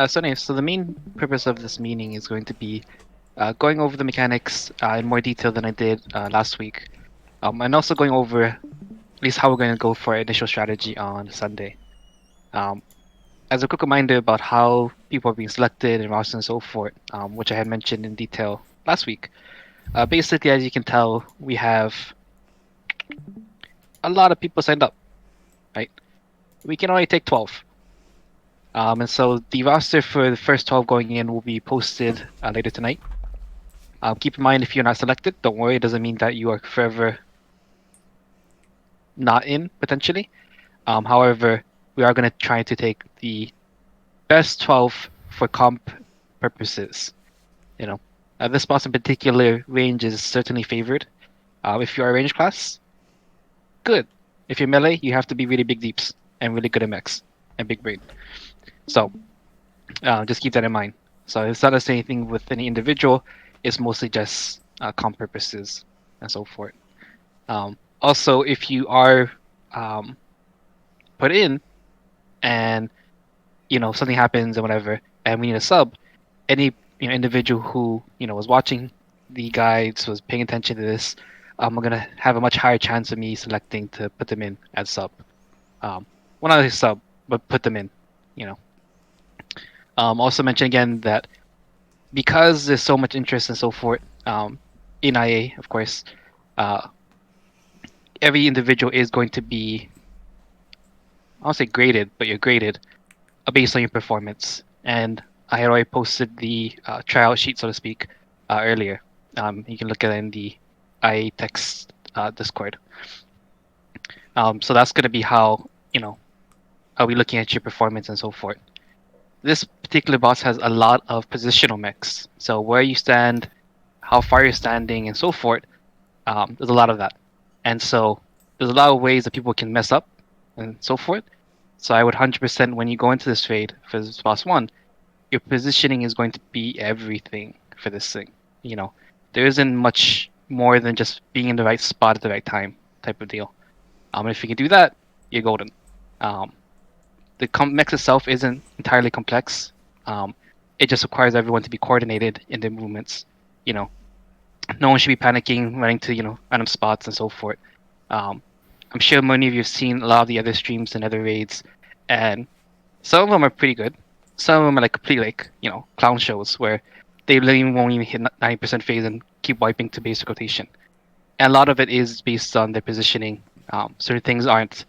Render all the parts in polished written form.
So the main purpose of this meeting is going to be going over the mechanics in more detail than I did last week, and also going over at least how we're going to go for our initial strategy on Sunday. Um, as a quick reminder about how people are being selected and rosters and so forth, which I had mentioned in detail last week. Basically, as you can tell, we have a lot of people signed up, right? We can only take 12. And so the roster for the first 12 going in will be posted later tonight. Keep in mind, if you're not selected, don't worry. It doesn't mean that you are forever not in, potentially. However, we are going to try to take the best 12 for comp purposes. You know, this boss in particular range is certainly favored. If you are a range class, good. If you're melee, you have to be really big deeps and really good at mechs and big brain. So just keep that in mind. So it's not the same thing with any individual. It's mostly just comp purposes and so forth. Also, if you are put in and something happens and whatever, and we need a sub, any individual who was watching the guides, was paying attention to this, we're gonna have a much higher chance of me selecting to put them in as sub. Well, not as sub, but put them in. You know. Also mention again that because there's so much interest and so forth in IA, of course, uh, every individual is going to be, I won't say graded, but you're graded based on your performance. And I had already posted the tryout sheet, so to speak, earlier. You can look at it in the IA text Discord. So that's going to be how, are we looking at your performance and so forth. This particular boss has a lot of positional mechs. So where you stand, how far you're standing, and so forth, there's a lot of that. And so there's a lot of ways that people can mess up and so forth. So I would 100% when you go into this raid for this boss 1, your positioning is going to be everything for this thing. There isn't much more than just being in the right spot at the right time type of deal. If you can do that, you're golden. The mech itself isn't entirely complex. It just requires everyone to be coordinated in their movements. No one should be panicking, running to random spots and so forth. I'm sure many of you have seen a lot of the other streams and other raids, and some of them are pretty good. Some of them are like complete clown shows where they literally won't even hit 90% phase and keep wiping to basic rotation. And a lot of it is based on their positioning. Certain things aren't.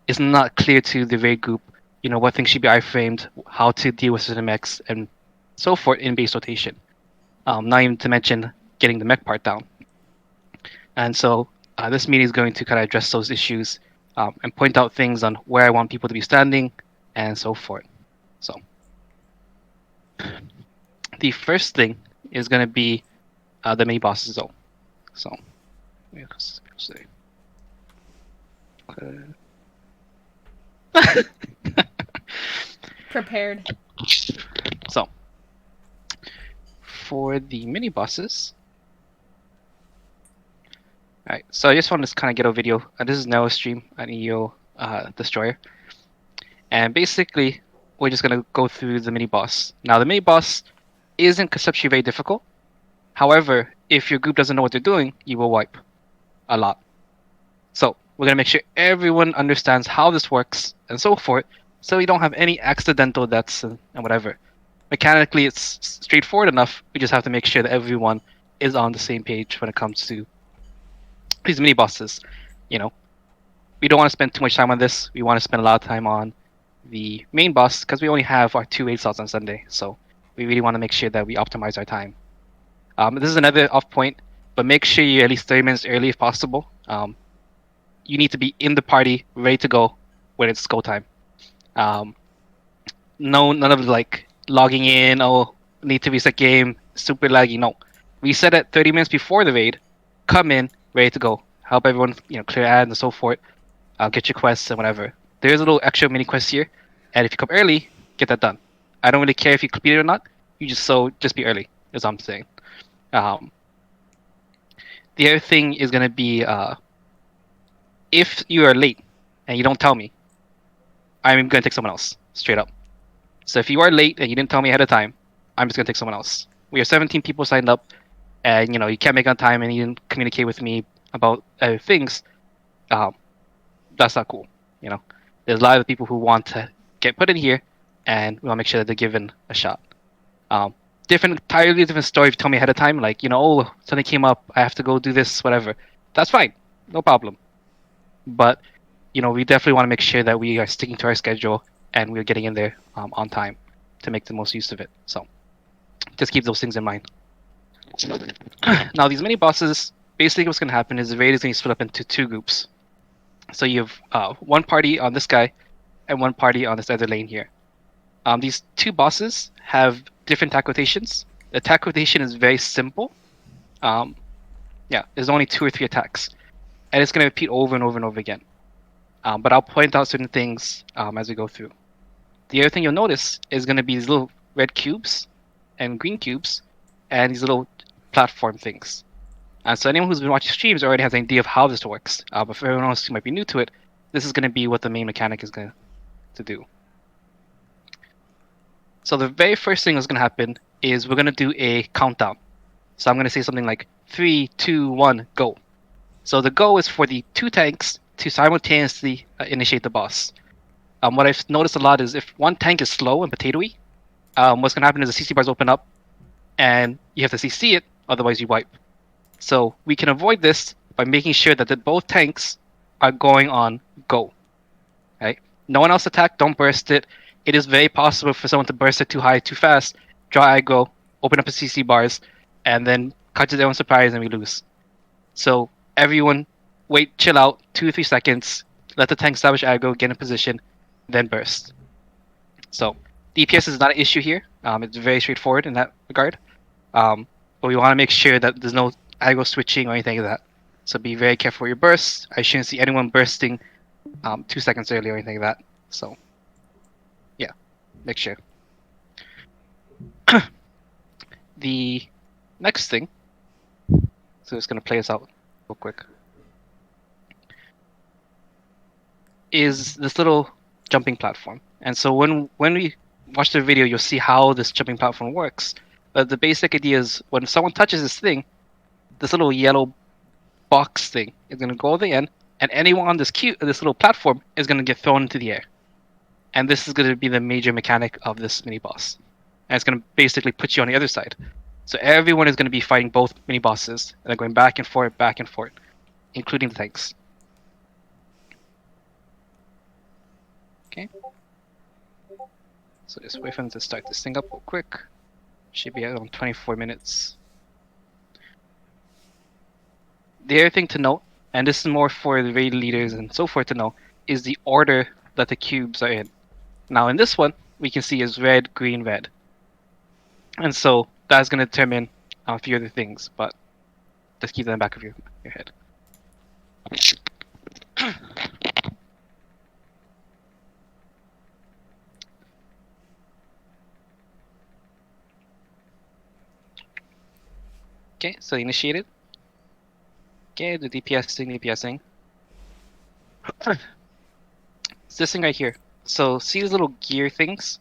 It's not clear to the raid group, what things should be iframed, how to deal with certain mechs, and so forth in base rotation. Not even to mention getting the mech part down. And so this meeting is going to kind of address those issues and point out things on where I want people to be standing and so forth. So the first thing is going to be the mini bosses zone. So let's see. Prepared. So for the mini bosses, all right. So I just want to kind of get a video. This is now a stream an EO Destroyer, and basically we're just gonna go through the mini boss. Now the mini boss isn't conceptually very difficult. However, if your group doesn't know what they're doing, you will wipe a lot. So we're gonna make sure everyone understands how this works and so forth, so we don't have any accidental deaths and whatever. Mechanically, it's straightforward enough. We just have to make sure that everyone is on the same page when it comes to these mini bosses. We don't want to spend too much time on this. We want to spend a lot of time on the main boss because we only have our 2 raid slots on Sunday. So we really want to make sure that we optimize our time. This is another off point, but make sure you're at least 30 minutes early if possible. You need to be in the party, ready to go when it's go time. None of like logging in, need to reset game, super laggy. No, reset it 30 minutes before the raid. Come in, ready to go. Help everyone, clear ads and so forth. Get your quests and whatever. There's a little extra mini quest here, and if you come early, get that done. I don't really care if you complete it or not. You just be early, is what I'm saying. The other thing is gonna be if you are late and you don't tell me, I'm gonna take someone else straight up. So if you are late and you didn't tell me ahead of time, I'm just gonna take someone else. We have 17 people signed up, and you can't make on time and you didn't communicate with me about things. Um, that's not cool. You know, there's a lot of people who want to get put in here, and we want to make sure that they're given a shot. Um, entirely different story if you tell me ahead of time, like, oh, something came up, I have to go do this, whatever. That's fine, no problem. But, we definitely want to make sure that we are sticking to our schedule and we're getting in there on time to make the most use of it. So just keep those things in mind. Now, these mini bosses, basically what's going to happen is the raid is going to split up into two groups. So you have one party on this guy and one party on this other lane here. These two bosses have different attack rotations. The attack rotation is very simple. There's only 2 or 3 attacks, and it's going to repeat over and over and over again. But I'll point out certain things as we go through. The other thing you'll notice is going to be these little red cubes and green cubes and these little platform things. And so anyone who's been watching streams already has an idea of how this works. But for everyone else who might be new to it, this is going to be what the main mechanic is going to do. So the very first thing that's going to happen is we're going to do a countdown. So I'm going to say something like 3, 2, 1, go. So the go is for the 2 tanks to simultaneously initiate the boss. What I've noticed a lot is if one tank is slow and potatoey, what's going to happen is the CC bars open up and you have to CC it, otherwise you wipe. So we can avoid this by making sure that both tanks are going on go. Right? No one else attack, don't burst it. It is very possible for someone to burst it too high, too fast, draw aggro, open up the CC bars, and then cut to their own surprise and we lose. So everyone wait, chill out, 2 or 3 seconds, let the tank establish aggro, get in position, then burst. So DPS is not an issue here. It's very straightforward in that regard. But we want to make sure that there's no aggro switching or anything like that. So be very careful with your bursts. I shouldn't see anyone bursting 2 seconds early or anything like that. So yeah, make sure. The next thing, so it's going to play us out real quick, is this little jumping platform. And so when we watch the video, you'll see how this jumping platform works. But the basic idea is when someone touches this thing, this little yellow box thing is going to go over the end, and anyone on this little platform is going to get thrown into the air. And this is going to be the major mechanic of this mini boss. And it's going to basically put you on the other side. So everyone is going to be fighting both mini bosses, and they're going back and forth, including the tanks. Okay. So just wait for them to start this thing up real quick. Should be around 24 minutes. The other thing to note, and this is more for the raid leaders and so forth to know, is the order that the cubes are in. Now in this one, we can see is red, green, red. And so that's going to determine a few other things, but just keep that in the back of your head. Okay, so initiated. Okay, the DPSing. It's this thing right here. So see these little gear things?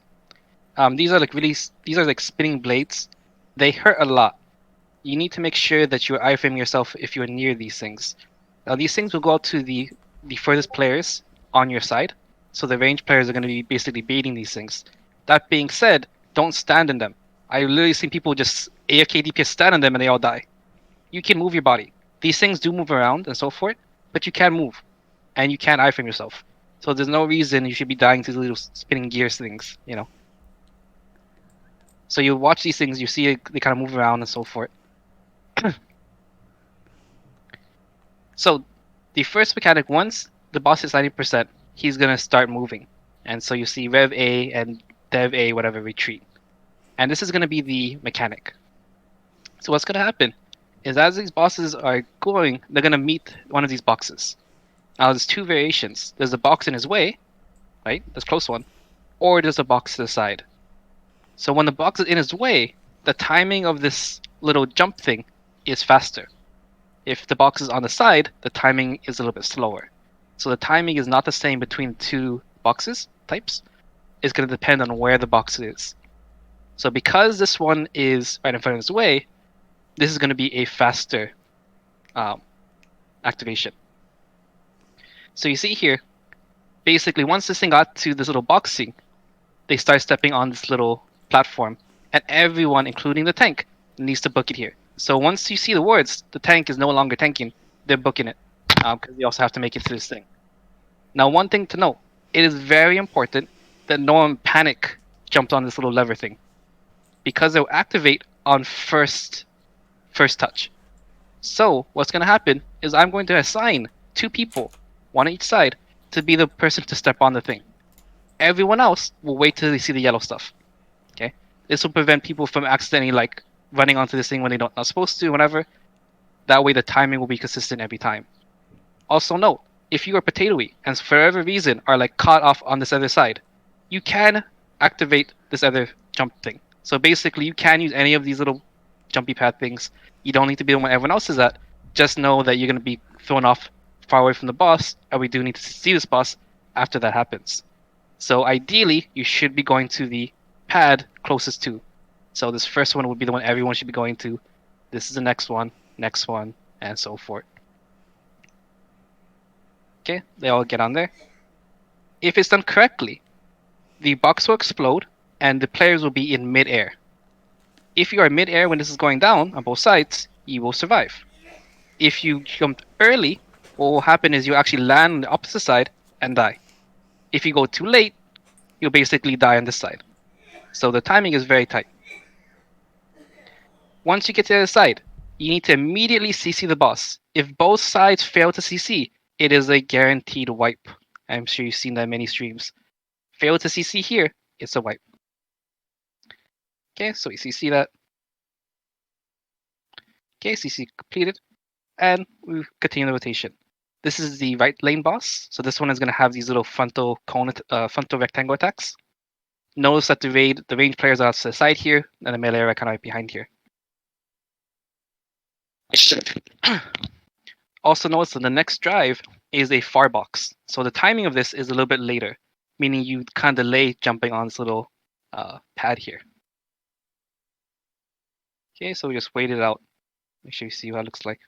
These are like spinning blades. They hurt a lot. You need to make sure that you're iframing yourself if you're near these things. Now these things will go out to the furthest players on your side. So the range players are going to be basically baiting these things. That being said, don't stand in them. I've literally seen people just AFK DPS stand in them and they all die. You can move your body. These things do move around and so forth, but you can move. And you can iframe yourself. So there's no reason you should be dying to the little spinning gears things, So you watch these things, you see they kind of move around and so forth. So the first mechanic, once the boss is 90%, he's going to start moving. And so you see Rev A and Dev A, whatever, retreat. And this is going to be the mechanic. So what's going to happen is as these bosses are going, they're going to meet one of these boxes. Now there's 2 variations. There's a box in his way, right? That's close one. Or there's a box to the side. So when the box is in his way, the timing of this little jump thing is faster. If the box is on the side, the timing is a little bit slower. So the timing is not the same between 2 boxes types. is going to depend on where the box is. So because this one is right in front of his way, this is going to be a faster activation. So you see here, basically once this thing got to this little boxing, they start stepping on this little platform, and everyone, including the tank, needs to book it here. So once you see the words, the tank is no longer tanking, they're booking it, because they also have to make it to this thing. Now, one thing to note, it is very important that no one panic jumped on this little lever thing, because they'll activate on first touch. So what's going to happen is I'm going to assign 2 people, one on each side, to be the person to step on the thing. Everyone else will wait till they see the yellow stuff. Okay, this will prevent people from accidentally like running onto this thing when they're not supposed to, whatever. That way, the timing will be consistent every time. Also note, if you are potatoey and for whatever reason are like caught off on this other side, you can activate this other jump thing. So basically, you can use any of these little jumpy pad things. You don't need to be the one everyone else is at. Just know that you're going to be thrown off far away from the boss, and we do need to see this boss after that happens. So ideally, you should be going to the pad closest to. So this first one would be the one everyone should be going to. This is the next one, and so forth. Okay, they all get on there. If it's done correctly, the box will explode and the players will be in mid-air. If you are mid-air when this is going down on both sides, you will survive. If you jumped early, what will happen is you actually land on the opposite side and die. If you go too late, you'll basically die on this side. So the timing is very tight. Once you get to the other side, you need to immediately CC the boss. If both sides fail to CC, it is a guaranteed wipe. I'm sure you've seen that in many streams. Fail to CC here, it's a wipe. Okay, so we CC that. Okay, CC completed. And we continue the rotation. This is the right lane boss. So this one is going to have these little frontal rectangle attacks. Notice that the range players are to the side here, and the melee are kind of right behind here. Also notice that the next drive is a far box. So the timing of this is a little bit later, meaning you kind of delay jumping on this little pad here. Okay, so we just wait it out. Make sure you see what it looks like.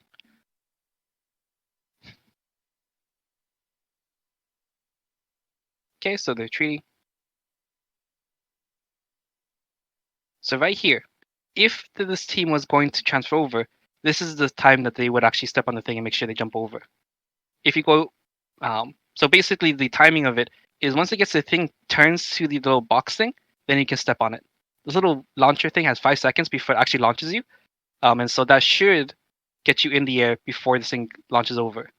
Okay, so they're treating. So right here, if this team was going to transfer over, this is the time that they would actually step on the thing and make sure they jump over. If you go, so basically the timing of it is once it gets the thing turns to the little box thing, then you can step on it. This little launcher thing has 5 seconds before it actually launches you, and so that should get you in the air before this thing launches over.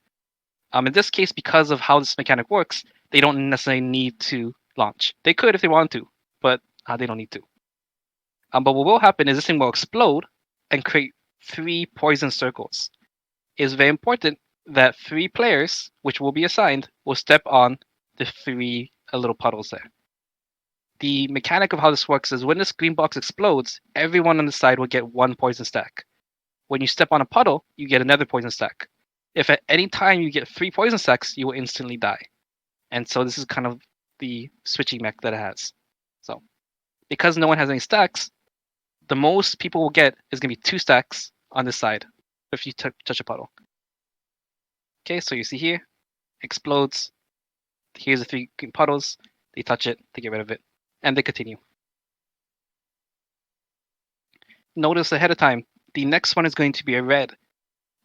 In this case, because of how this mechanic works, they don't necessarily need to launch. They could if they want to, but they don't need to. But what will happen is this thing will explode and create 3 poison circles. It is very important that 3 players, which will be assigned, will step on the 3 little puddles there. The mechanic of how this works is when this green box explodes, everyone on the side will get 1 poison stack. When you step on a puddle, you get another poison stack. If at any time you get 3 poison stacks, you will instantly die. And so this is kind of the switching mech that it has. So because no one has any stacks, the most people will get is going to be 2 stacks on this side if you touch a puddle. Okay, so you see here, explodes. Here's the 3 green puddles. They touch it, they get rid of it, and they continue. Notice ahead of time, the next one is going to be a red,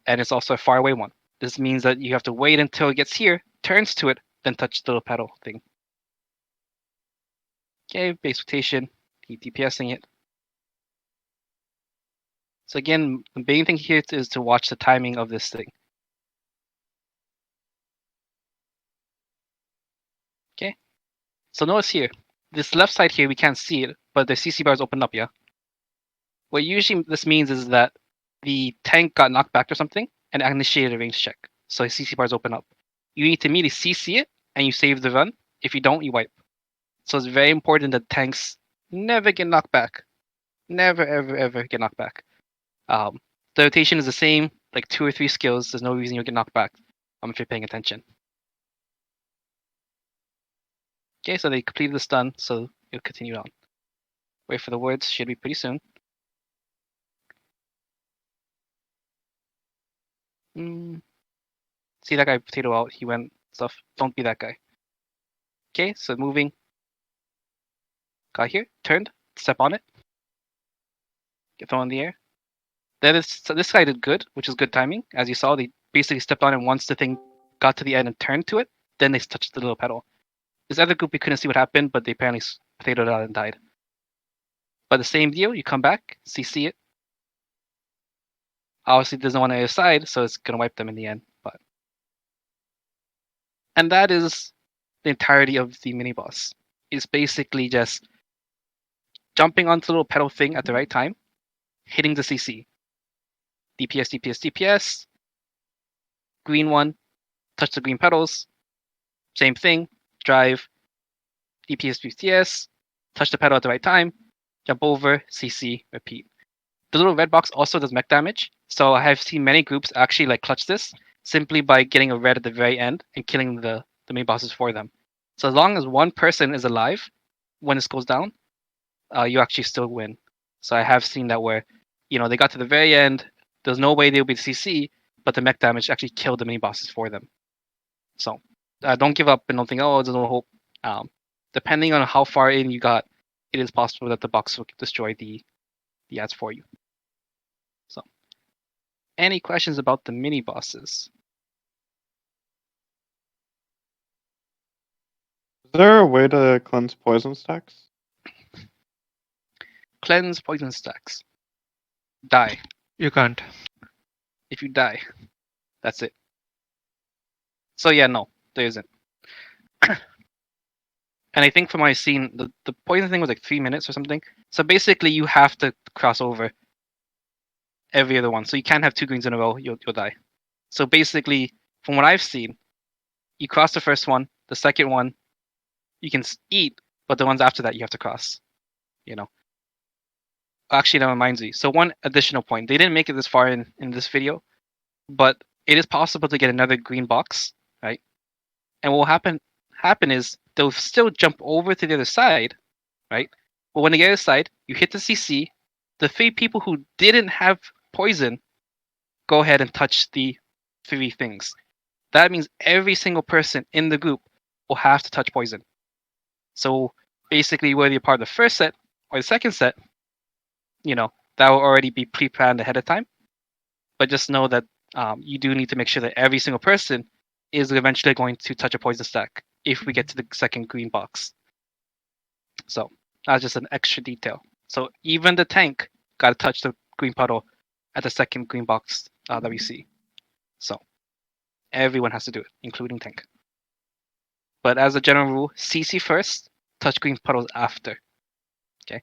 and it's also a far away one. This means that you have to wait until it gets here, turns to it, then touch the little pedal thing. Okay, base rotation, keep DPSing it. So again, the main thing here is to watch the timing of this thing. Okay, so notice here, this left side here, we can't see it, but the CC bar is opened up, yeah? What usually this means is that the tank got knocked back or something and initiated a range check. So his CC bars open up. You need to immediately CC it and you save the run. If you don't, you wipe. So it's very important that tanks never get knocked back. Never, ever, ever get knocked back. The rotation is the same, like 2 or 3 skills. There's no reason you'll get knocked back if you're paying attention. Okay, so they completed the stun, so it'll continue on. Wait for the words, should be pretty soon. See that guy potato out, he went stuff. Don't be that guy. Okay, so moving. Got here, turned, step on it, get thrown in the air. So this guy did good, which is good timing. As you saw, they basically stepped on it once the thing got to the end and turned to it, then they touched the little pedal. This other group, we couldn't see what happened, but they apparently potatoed out and died. But the same deal, you come back, CC it. Obviously, there's no one on the other side, so it's going to wipe them in the end. And that is the entirety of the mini boss. It's basically just jumping onto the little pedal thing at the right time, hitting the CC. DPS, DPS, DPS. Green one, touch the green pedals. Same thing, drive, DPS, DPS, touch the pedal at the right time, jump over, CC, repeat. The little red box also does mech damage, so I have seen many groups actually like clutch this simply by getting a red at the very end and killing the main bosses for them. So as long as one person is alive when this goes down, you actually still win. So I have seen that where, they got to the very end, there's no way they'll be CC, but the mech damage actually killed the mini bosses for them. So don't give up and don't think, oh, there's no hope. Depending on how far in you got, it is possible that the box will destroy the ads for you. So, any questions about the mini bosses? Is there a way to cleanse poison stacks? Cleanse poison stacks. Die. You can't. If you die, that's it. So yeah, no, there isn't. And I think from what I've seen, the poison thing was like 3 minutes or something. So basically, you have to cross over every other one. So you can't have 2 greens in a row, you'll die. So basically, from what I've seen, you cross the first one, the second one, you can eat, but the ones after that you have to cross. Actually, that reminds me. So one additional point, they didn't make it this far in this video, but it is possible to get another green box, right? And what will happen is they'll still jump over to the other side, right? But when they get to the other side, you hit the CC. The 3 people who didn't have poison go ahead and touch the 3 things. That means every single person in the group will have to touch poison. So basically, whether you're part of the first set or the second set, that will already be pre-planned ahead of time. But just know that you do need to make sure that every single person is eventually going to touch a poison stack if we get to the second green box. So that's just an extra detail. So even the tank got to touch the green puddle at the second green box that we see. So everyone has to do it, including tank. But as a general rule, CC first, touch green puddles after. Okay?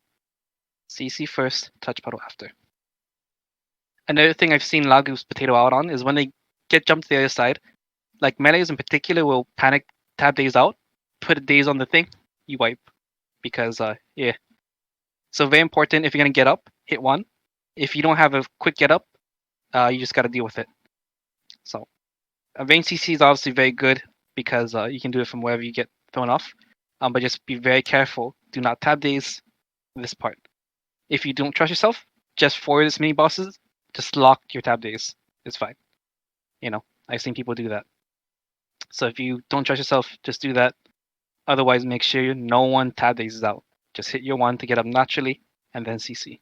CC first, touch puddle after. Another thing I've seen a lot of groups potato out on is when they get jumped to the other side, like melees in particular will panic, tab days out, put a daze on the thing, you wipe. Because, yeah. So very important, if you're going to get up, hit 1. If you don't have a quick get up, you just got to deal with it. So, range CC is obviously very good because you can do it from wherever you get thrown off. But just be very careful. Do not tab daze this part. If you don't trust yourself, just for this mini bosses, just lock your tab daze. It's fine. I've seen people do that. So if you don't trust yourself, just do that. Otherwise, make sure no one tab dazes out. Just hit your 1 to get up naturally, and then CC.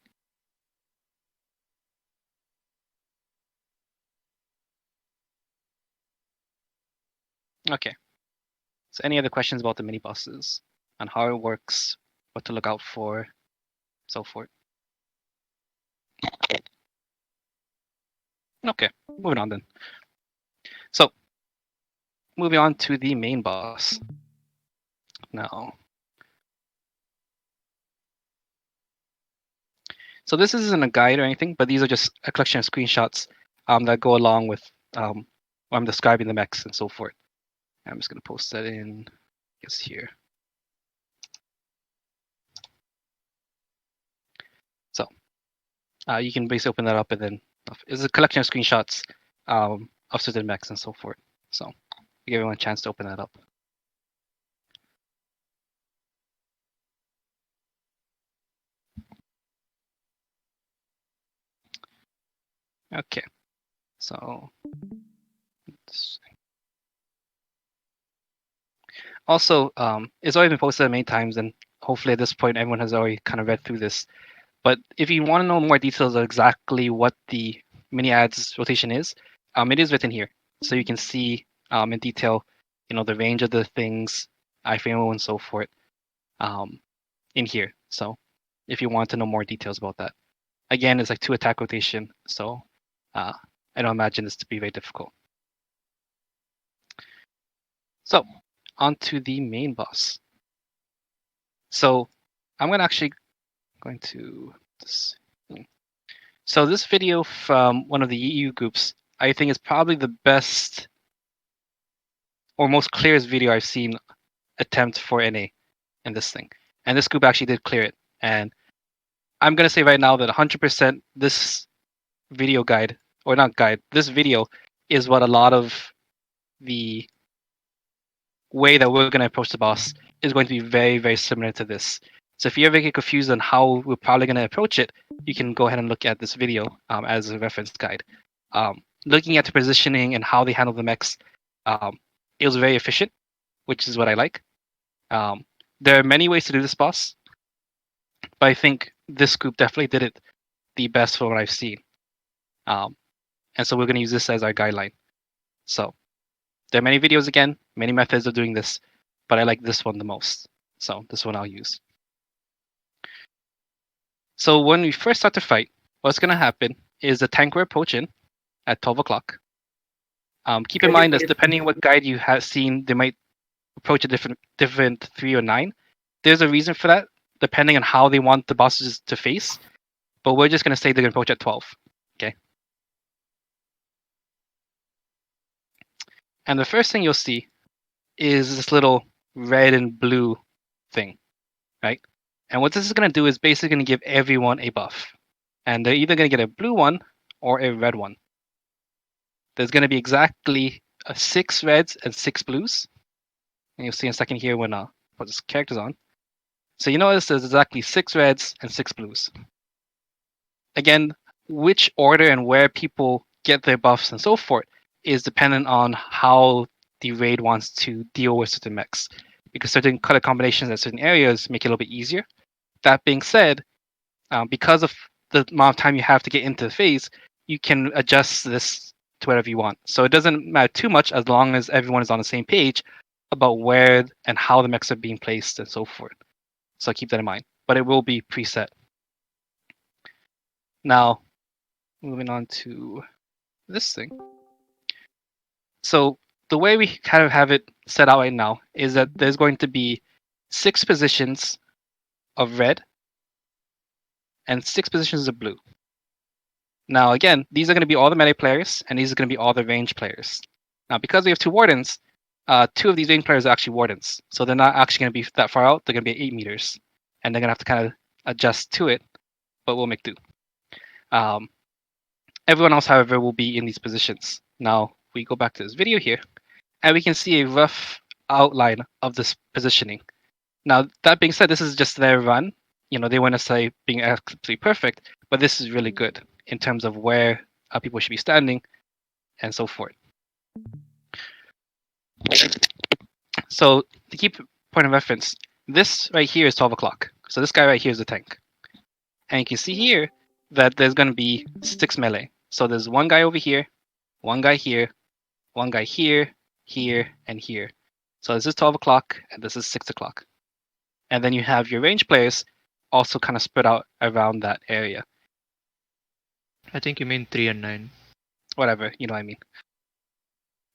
Okay. So any other questions about the mini bosses on how it works, what to look out for, so forth? Okay, moving on then. So, moving on to the main boss. Now, so this isn't a guide or anything, but these are just a collection of screenshots that go along with what I'm describing the mechs and so forth. I'm just going to post that in, I guess, here. So, you can basically open that up and then it's a collection of screenshots of certain mechs and so forth. So, give everyone a chance to open that up. Okay, so also, it's already been posted many times, and hopefully at this point everyone has already kind of read through this. But if you want to know more details of exactly what the mini ads rotation is, it is written here, so you can see in detail, the range of the things, iframe and so forth, in here. So if you want to know more details about that, again, it's like 2 attack rotation, so I don't imagine this to be very difficult. So onto the main boss. So I'm going to this. So this video from one of the EU groups, I think is probably the best or most clearest video I've seen attempt for NA in this thing. And this group actually did clear it. And I'm gonna say right now that 100% this video guide, or not guide, this video is what a lot of the way that we're gonna approach the boss is going to be very, very similar to this. So if you ever get confused on how we're probably gonna approach it, you can go ahead and look at this video as a reference guide. Looking at the positioning and how they handle the mechs, it was very efficient, which is what I like. There are many ways to do this boss, but I think this group definitely did it the best for what I've seen. And so we're going to use this as our guideline. So there are many videos again, many methods of doing this, but I like this one the most. So this one I'll use. So when we first start to fight, what's going to happen is the tank will approach in at 12 o'clock. Keep in mind that depending on what guide you have seen, they might approach a different 3 or 9. There's a reason for that, depending on how they want the bosses to face. But we're just going to say they're going to approach at 12. Okay. And the first thing you'll see is this little red and blue thing, right? And what this is going to do is basically going to give everyone a buff. And they're either going to get a blue one or a red one. There's going to be exactly 6 reds and 6 blues. And you'll see in a second here when I put this characters on. So you notice there's exactly 6 reds and 6 blues. Again, which order and where people get their buffs and so forth is dependent on how the raid wants to deal with certain mechs. Because certain color combinations at certain areas make it a little bit easier. That being said, because of the amount of time you have to get into the phase, you can adjust this to whatever you want. So it doesn't matter too much as long as everyone is on the same page about where and how the mechs are being placed and so forth. So keep that in mind. But it will be preset. Now, moving on to this thing. So the way we kind of have it set out right now is that there's going to be 6 positions of red and 6 positions of blue. Now, again, these are going to be all the melee players, and these are going to be all the range players. Now, because we have 2 wardens, 2 of these range players are actually wardens. So they're not actually going to be that far out. They're going to be at 8 meters. And they're going to have to kind of adjust to it, but we'll make do. Everyone else, however, will be in these positions. Now, we go back to this video here, and we can see a rough outline of this positioning. Now, that being said, this is just their run. They want to say being absolutely perfect, but this is really good in terms of where people should be standing and so forth. So to keep point of reference, this right here is 12 o'clock. So this guy right here is the tank. And you can see here that there's going to be 6 melee. So there's one guy over here, one guy here, one guy here, here, and here. So this is 12 o'clock, and this is 6 o'clock. And then you have your range players also kind of spread out around that area. I think you mean 3 and 9. Whatever, you know what I mean.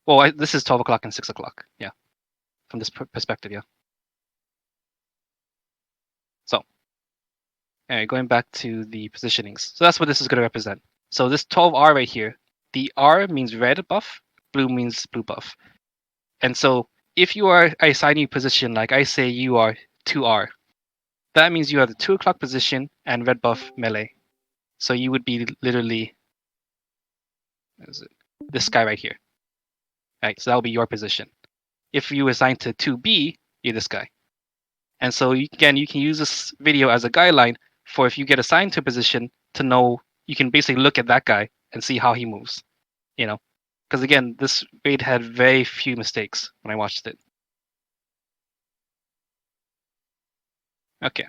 Well, this is 12 o'clock and 6 o'clock, yeah. From this perspective, yeah. So, anyway, going back to the positionings. So that's what this is going to represent. So this 12R right here, the R means red buff, blue means blue buff. And so if I assign you position, like I say you are 2R, that means you have the 2 o'clock position and red buff melee. So you would be literally this guy right here. Right, so that will be your position. If you assign to 2B, you're this guy. And so again, you can use this video as a guideline for if you get assigned to a position to know, you can basically look at that guy and see how he moves. Because again, this raid had very few mistakes when I watched it. Okay.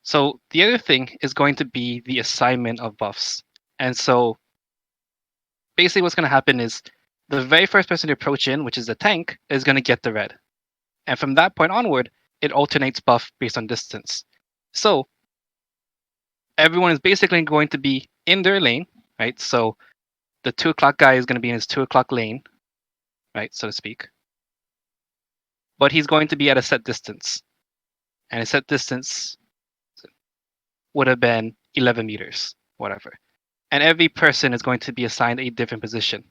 So the other thing is going to be the assignment of buffs. And so basically what's going to happen is the very first person to approach in, which is the tank, is going to get the red. And from that point onward, it alternates buff based on distance. So everyone is basically going to be in their lane, right? So the 2 o'clock guy is going to be in his 2 o'clock lane, right, so to speak. But he's going to be at a set distance. And a set distance would have been 11 meters, whatever. And every person is going to be assigned a different position.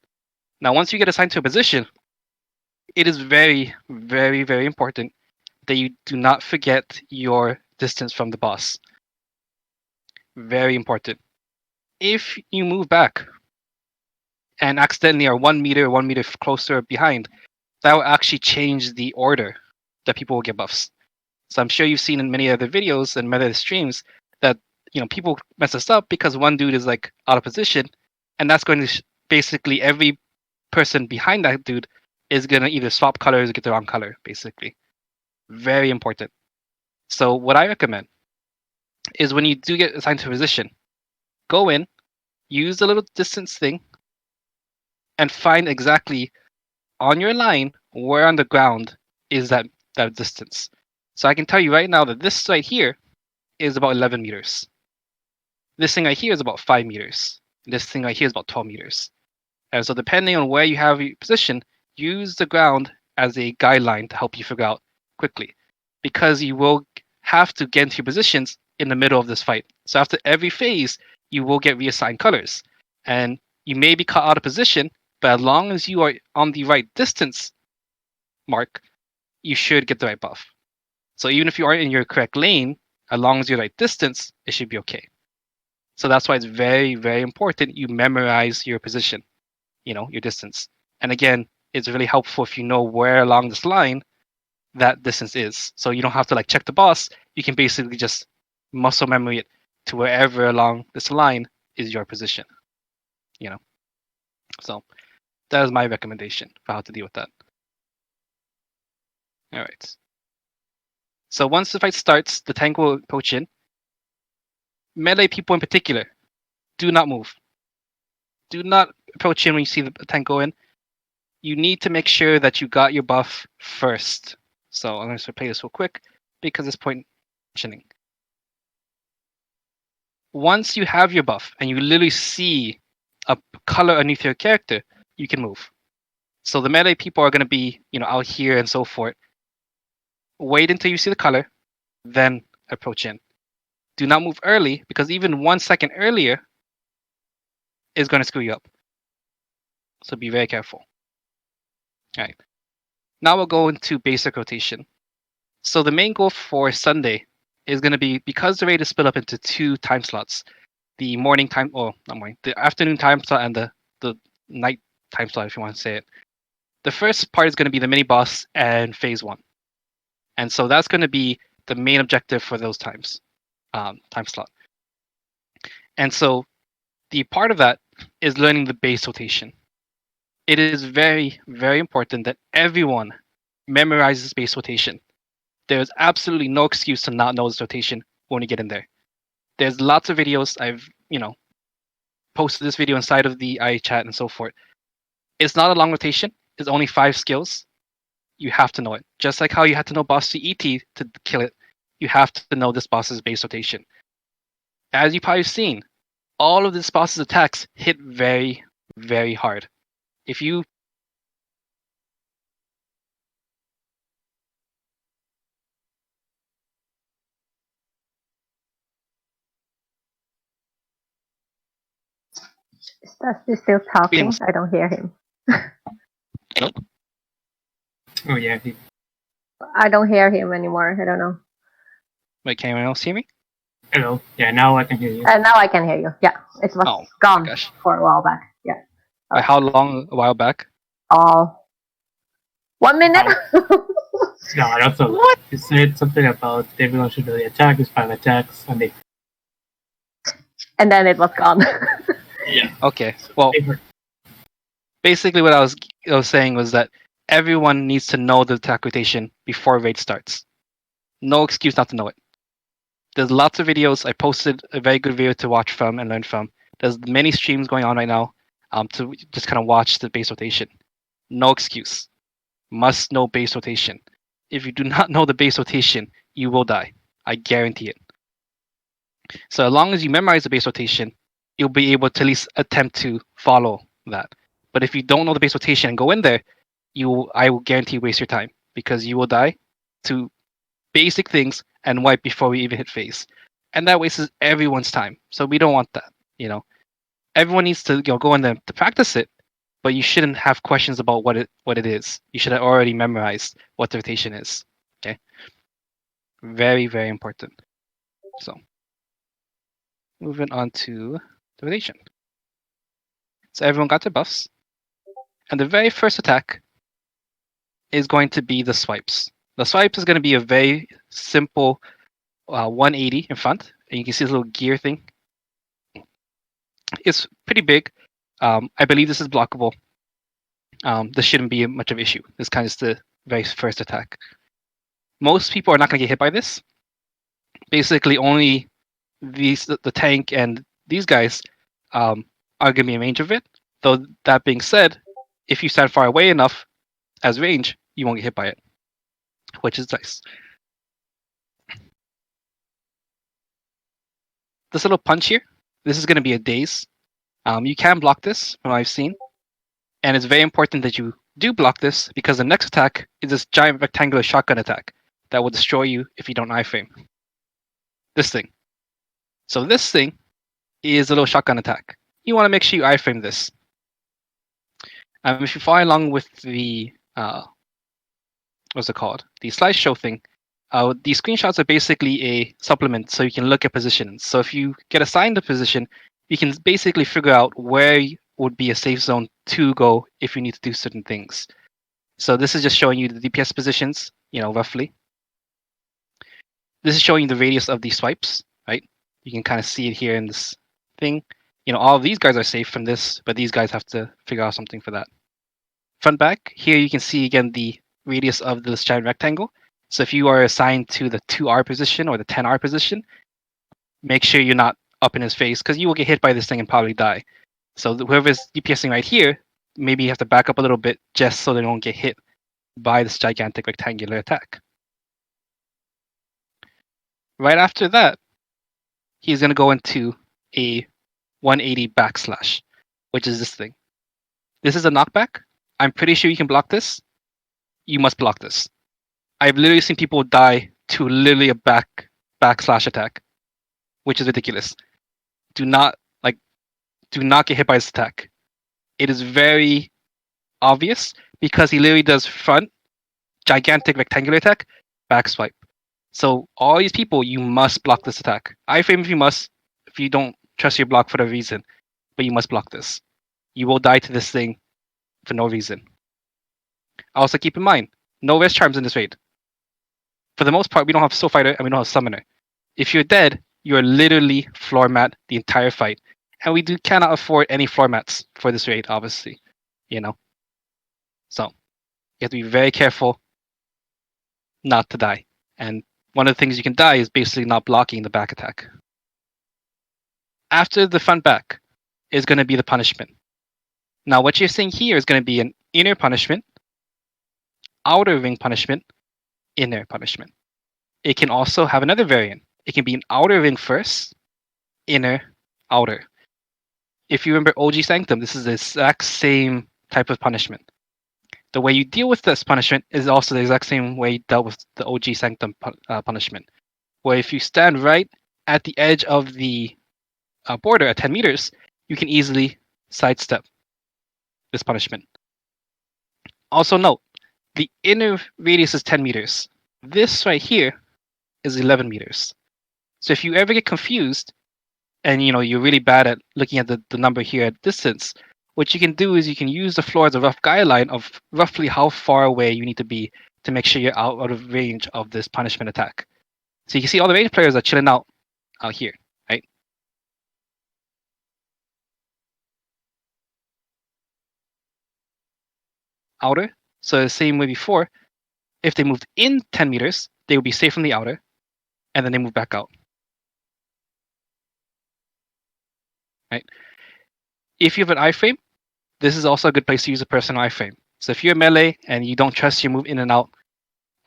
Now, once you get assigned to a position, it is very, very, very important that you do not forget your distance from the boss. Very important. If you move back and accidentally are 1 meter closer behind, that will actually change the order that people will get buffs. So I'm sure you've seen in many other videos and many other streams that people mess this up because one dude is like out of position, and that's going to basically every person behind that dude is gonna either swap colors or get the wrong color. Basically, very important. So what I recommend is when you do get assigned to a position, go in, use the little distance thing, and find exactly on your line where on the ground is that distance. So I can tell you right now that this right here is about 11 meters. This thing right here is about 5 meters. This thing right here is about 12 meters. And so depending on where you have your position, use the ground as a guideline to help you figure out quickly. Because you will have to get into your positions in the middle of this fight. So after every phase, you will get reassigned colors. And you may be caught out of position, but as long as you are on the right distance mark, you should get the right buff. So even if you aren't in your correct lane, as long as you're right distance, it should be okay. So that's why it's very, very important you memorize your position, your distance. And again, it's really helpful if you know where along this line that distance is. So you don't have to check the boss. You can basically just muscle memory it to wherever along this line is your position. So that is my recommendation for how to deal with that. All right. So once the fight starts, the tank will approach in. Melee people in particular, do not move. Do not approach in when you see the tank go in. You need to make sure that you got your buff first. So I'm going to play this real quick because this point mentioning. Once you have your buff and you literally see a color underneath your character, you can move. So the melee people are going to be, out here and so forth. Wait until you see the color, then approach in. Do not move early because even 1 second earlier is going to screw you up. So be very careful. All right. Now we'll go into basic rotation. So the main goal for Sunday is going to be, because the raid is split up into 2 time slots, the morning time, the afternoon time slot and the night time slot, if you want to say it. The first part is going to be the mini boss and phase 1. And so that's going to be the main objective for those time slot. And so the part of that is learning the base rotation. It is very, very important that everyone memorizes base rotation. There's absolutely no excuse to not know this rotation when you get in there. There's lots of videos. I've, posted this video inside of the iChat and so forth. It's not a long rotation. It's only 5 skills. You have to know it. Just like how you had to know boss CET to kill it, you have to know this boss's base rotation. As you've probably seen, all of this boss's attacks hit very, very hard. If you Is Dusty still talking? I don't hear him. Nope. Oh yeah. I don't hear him anymore. I don't know. Wait, can anyone else hear me? Hello. Yeah, now I can hear you. Now I can hear you. Yeah, it was gone for a while back. Yeah. Like how long? A while back? 1 minute. No, I don't know. What? You said something about everyone should know the attack is 5 attacks, and then it was gone. Yeah. Okay. Well, It hurt. basically what I was saying was that everyone needs to know the attack rotation before raid starts. No excuse not to know it. There's lots of videos. I posted a very good video to watch from and learn from. There's many streams going on right now to just kind of watch the base rotation. No excuse. Must know base rotation. If you do not know the base rotation, you will die. I guarantee it. So as long as you memorize the base rotation, you'll be able to at least attempt to follow that. But if you don't know the base rotation and go in there, I will guarantee waste your time because you will die to basic things and wipe before we even hit phase. And that wastes everyone's time. So we don't want that, you know. Everyone needs to go in there to practice it, but you shouldn't have questions about what it is. You should have already memorized what the rotation is. Okay. Very, very important. So moving on to the rotation. So everyone got their buffs. And the very first attack is going to be the swipes. The swipes is going to be a very simple 180 in front. And you can see this little gear thing. It's pretty big. I believe this is blockable. This shouldn't be much of an issue. This kind of is the very first attack. Most people are not going to get hit by this. Basically, only the tank and these guys are going to be in range of it. Though that being said, if you stand far away enough as range, you won't get hit by it, which is nice. This little punch here, this is going to be a daze. You can block this from what I've seen. And it's very important that you do block this because the next attack is this giant rectangular shotgun attack that will destroy you if you don't iframe. This thing. So this thing is a little shotgun attack. You want to make sure you iframe this. If you follow along with the what's it called? The slideshow thing. These screenshots are basically a supplement so you can look at positions. So if you get assigned a position, you can basically figure out where would be a safe zone to go if you need to do certain things. So this is just showing you the DPS positions, roughly. This is showing you the radius of these swipes, right? You can kind of see it here in this thing. All of these guys are safe from this, but these guys have to figure out something for that. Front back, here you can see again the radius of this giant rectangle. So if you are assigned to the 2R position or the 10R position, make sure you're not up in his face because you will get hit by this thing and probably die. So whoever's DPSing right here, maybe you have to back up a little bit just so they don't get hit by this gigantic rectangular attack. Right after that, he's going to go into a 180 backslash, which is this thing. This is a knockback. I'm pretty sure you can block this. You must block this. I've literally seen people die to literally a backslash attack, which is ridiculous. Do not get hit by this attack. It is very obvious because he literally does front, gigantic rectangular attack, back swipe. So all these people, you must block this attack. Iframe if you must, if you don't trust your block for the reason, but you must block this. You will die to this thing for no reason. Also keep in mind, no rest charms in this raid. For the most part, we don't have Soul Fighter and we don't have Summoner. If you're dead, you're literally floor mat the entire fight. And we cannot afford any floor mats for this raid, obviously. So you have to be very careful not to die. And one of the things you can die is basically not blocking the back attack. After the front back is going to be the punishment. Now what you're seeing here is going to be an inner punishment, outer ring punishment, inner punishment. It can also have another variant. It can be an outer ring first, inner, outer. If you remember OG Sanctum, this is the exact same type of punishment. The way you deal with this punishment is also the exact same way you dealt with the OG Sanctum punishment. Where if you stand right at the edge of the border at 10 meters, you can easily sidestep this punishment. Also note, the inner radius is 10 meters. This right here is 11 meters. So if you ever get confused and you're really bad at looking at the number here at distance, what you can do is you can use the floor as a rough guideline of roughly how far away you need to be to make sure you're out of range of this punishment attack. So you can see all the range players are chilling out here, right? outer. So the same way before, if they moved in 10 meters, they would be safe from the outer, and then they move back out. Right? If you have an iframe, this is also a good place to use a personal iframe. So if you're melee and you don't trust your move in and out,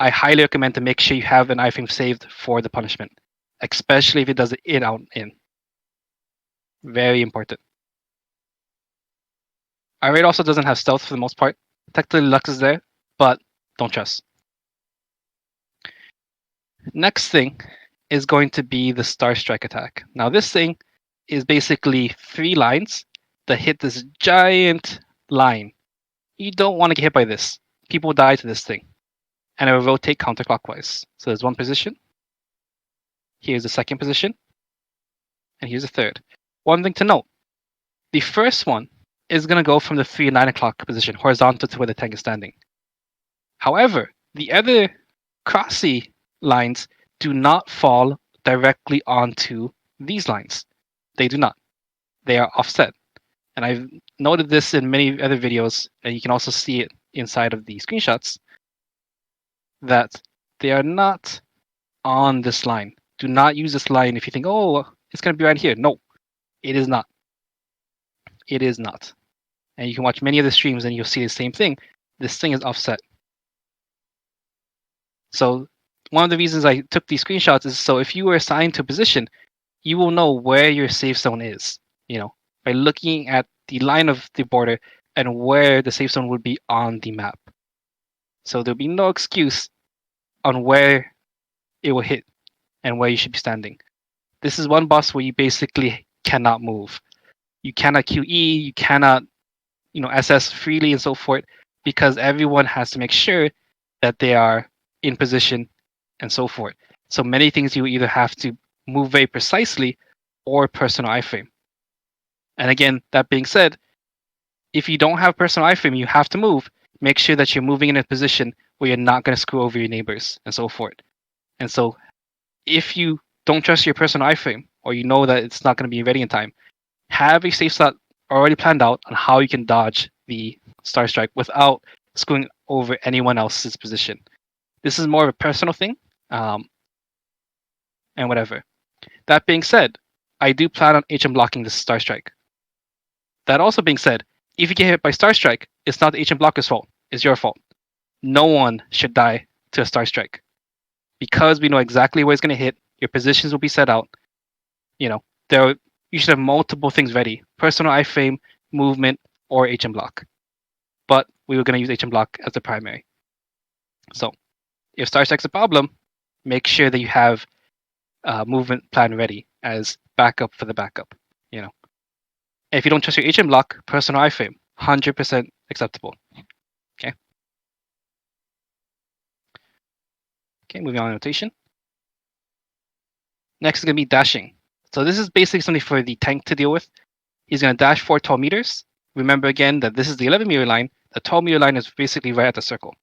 I highly recommend to make sure you have an iframe saved for the punishment, especially if it does it in, out, in. Very important. Irate also doesn't have stealth for the most part. Technically, Lux is there, but don't trust. Next thing is going to be the Star Strike attack. Now, this thing is basically 3 lines that hit this giant line. You don't want to get hit by this. People die to this thing. And it will rotate counterclockwise. So there's one position. Here's the second position. And here's the third. One thing to note. The first one is going to go from the 3 and 9 o'clock position, horizontal to where the tank is standing. However, the other crossy lines do not fall directly onto these lines. They do not. They are offset. And I've noted this in many other videos, and you can also see it inside of the screenshots, that they are not on this line. Do not use this line if you think, oh, it's going to be right here. No, it is not. It is not. And you can watch many of the streams and you'll see the same thing. This thing is offset. So one of the reasons I took these screenshots is so if you were assigned to a position, you will know where your safe zone is, by looking at the line of the border and where the safe zone would be on the map. So there'll be no excuse on where it will hit and where you should be standing. This is one boss where you basically cannot move. You cannot QE, you cannot, SS freely and so forth, because everyone has to make sure that they are in position and so forth. So many things you either have to move very precisely or personal iframe. And again, that being said, if you don't have personal iframe, you have to move. Make sure that you're moving in a position where you're not going to screw over your neighbors and so forth. And so if you don't trust your personal iframe, or you know that it's not going to be ready in time, have a safe slot already planned out on how you can dodge the Star Strike without screwing over anyone else's position. This is more of a personal thing, and whatever. That being said, I do plan on HM blocking this Star Strike. That also being said, if you get hit by Star Strike, it's not the HM blocker's fault. It's your fault. No one should die to a Star Strike. Because we know exactly where it's going to hit, your positions will be set out. You should have multiple things ready. Personal iframe, movement, or HM block. But we were going to use HM block as the primary. So if Star Strike's a problem, make sure that you have movement plan ready as backup for the backup. If you don't trust your HM block, personal iframe, 100% acceptable. Okay, moving on to notation. Next is going to be dashing. So this is basically something for the tank to deal with. He's going to dash 4 12 meters. Remember again that this is the 11 meter line. The 12 meter line is basically right at the circle.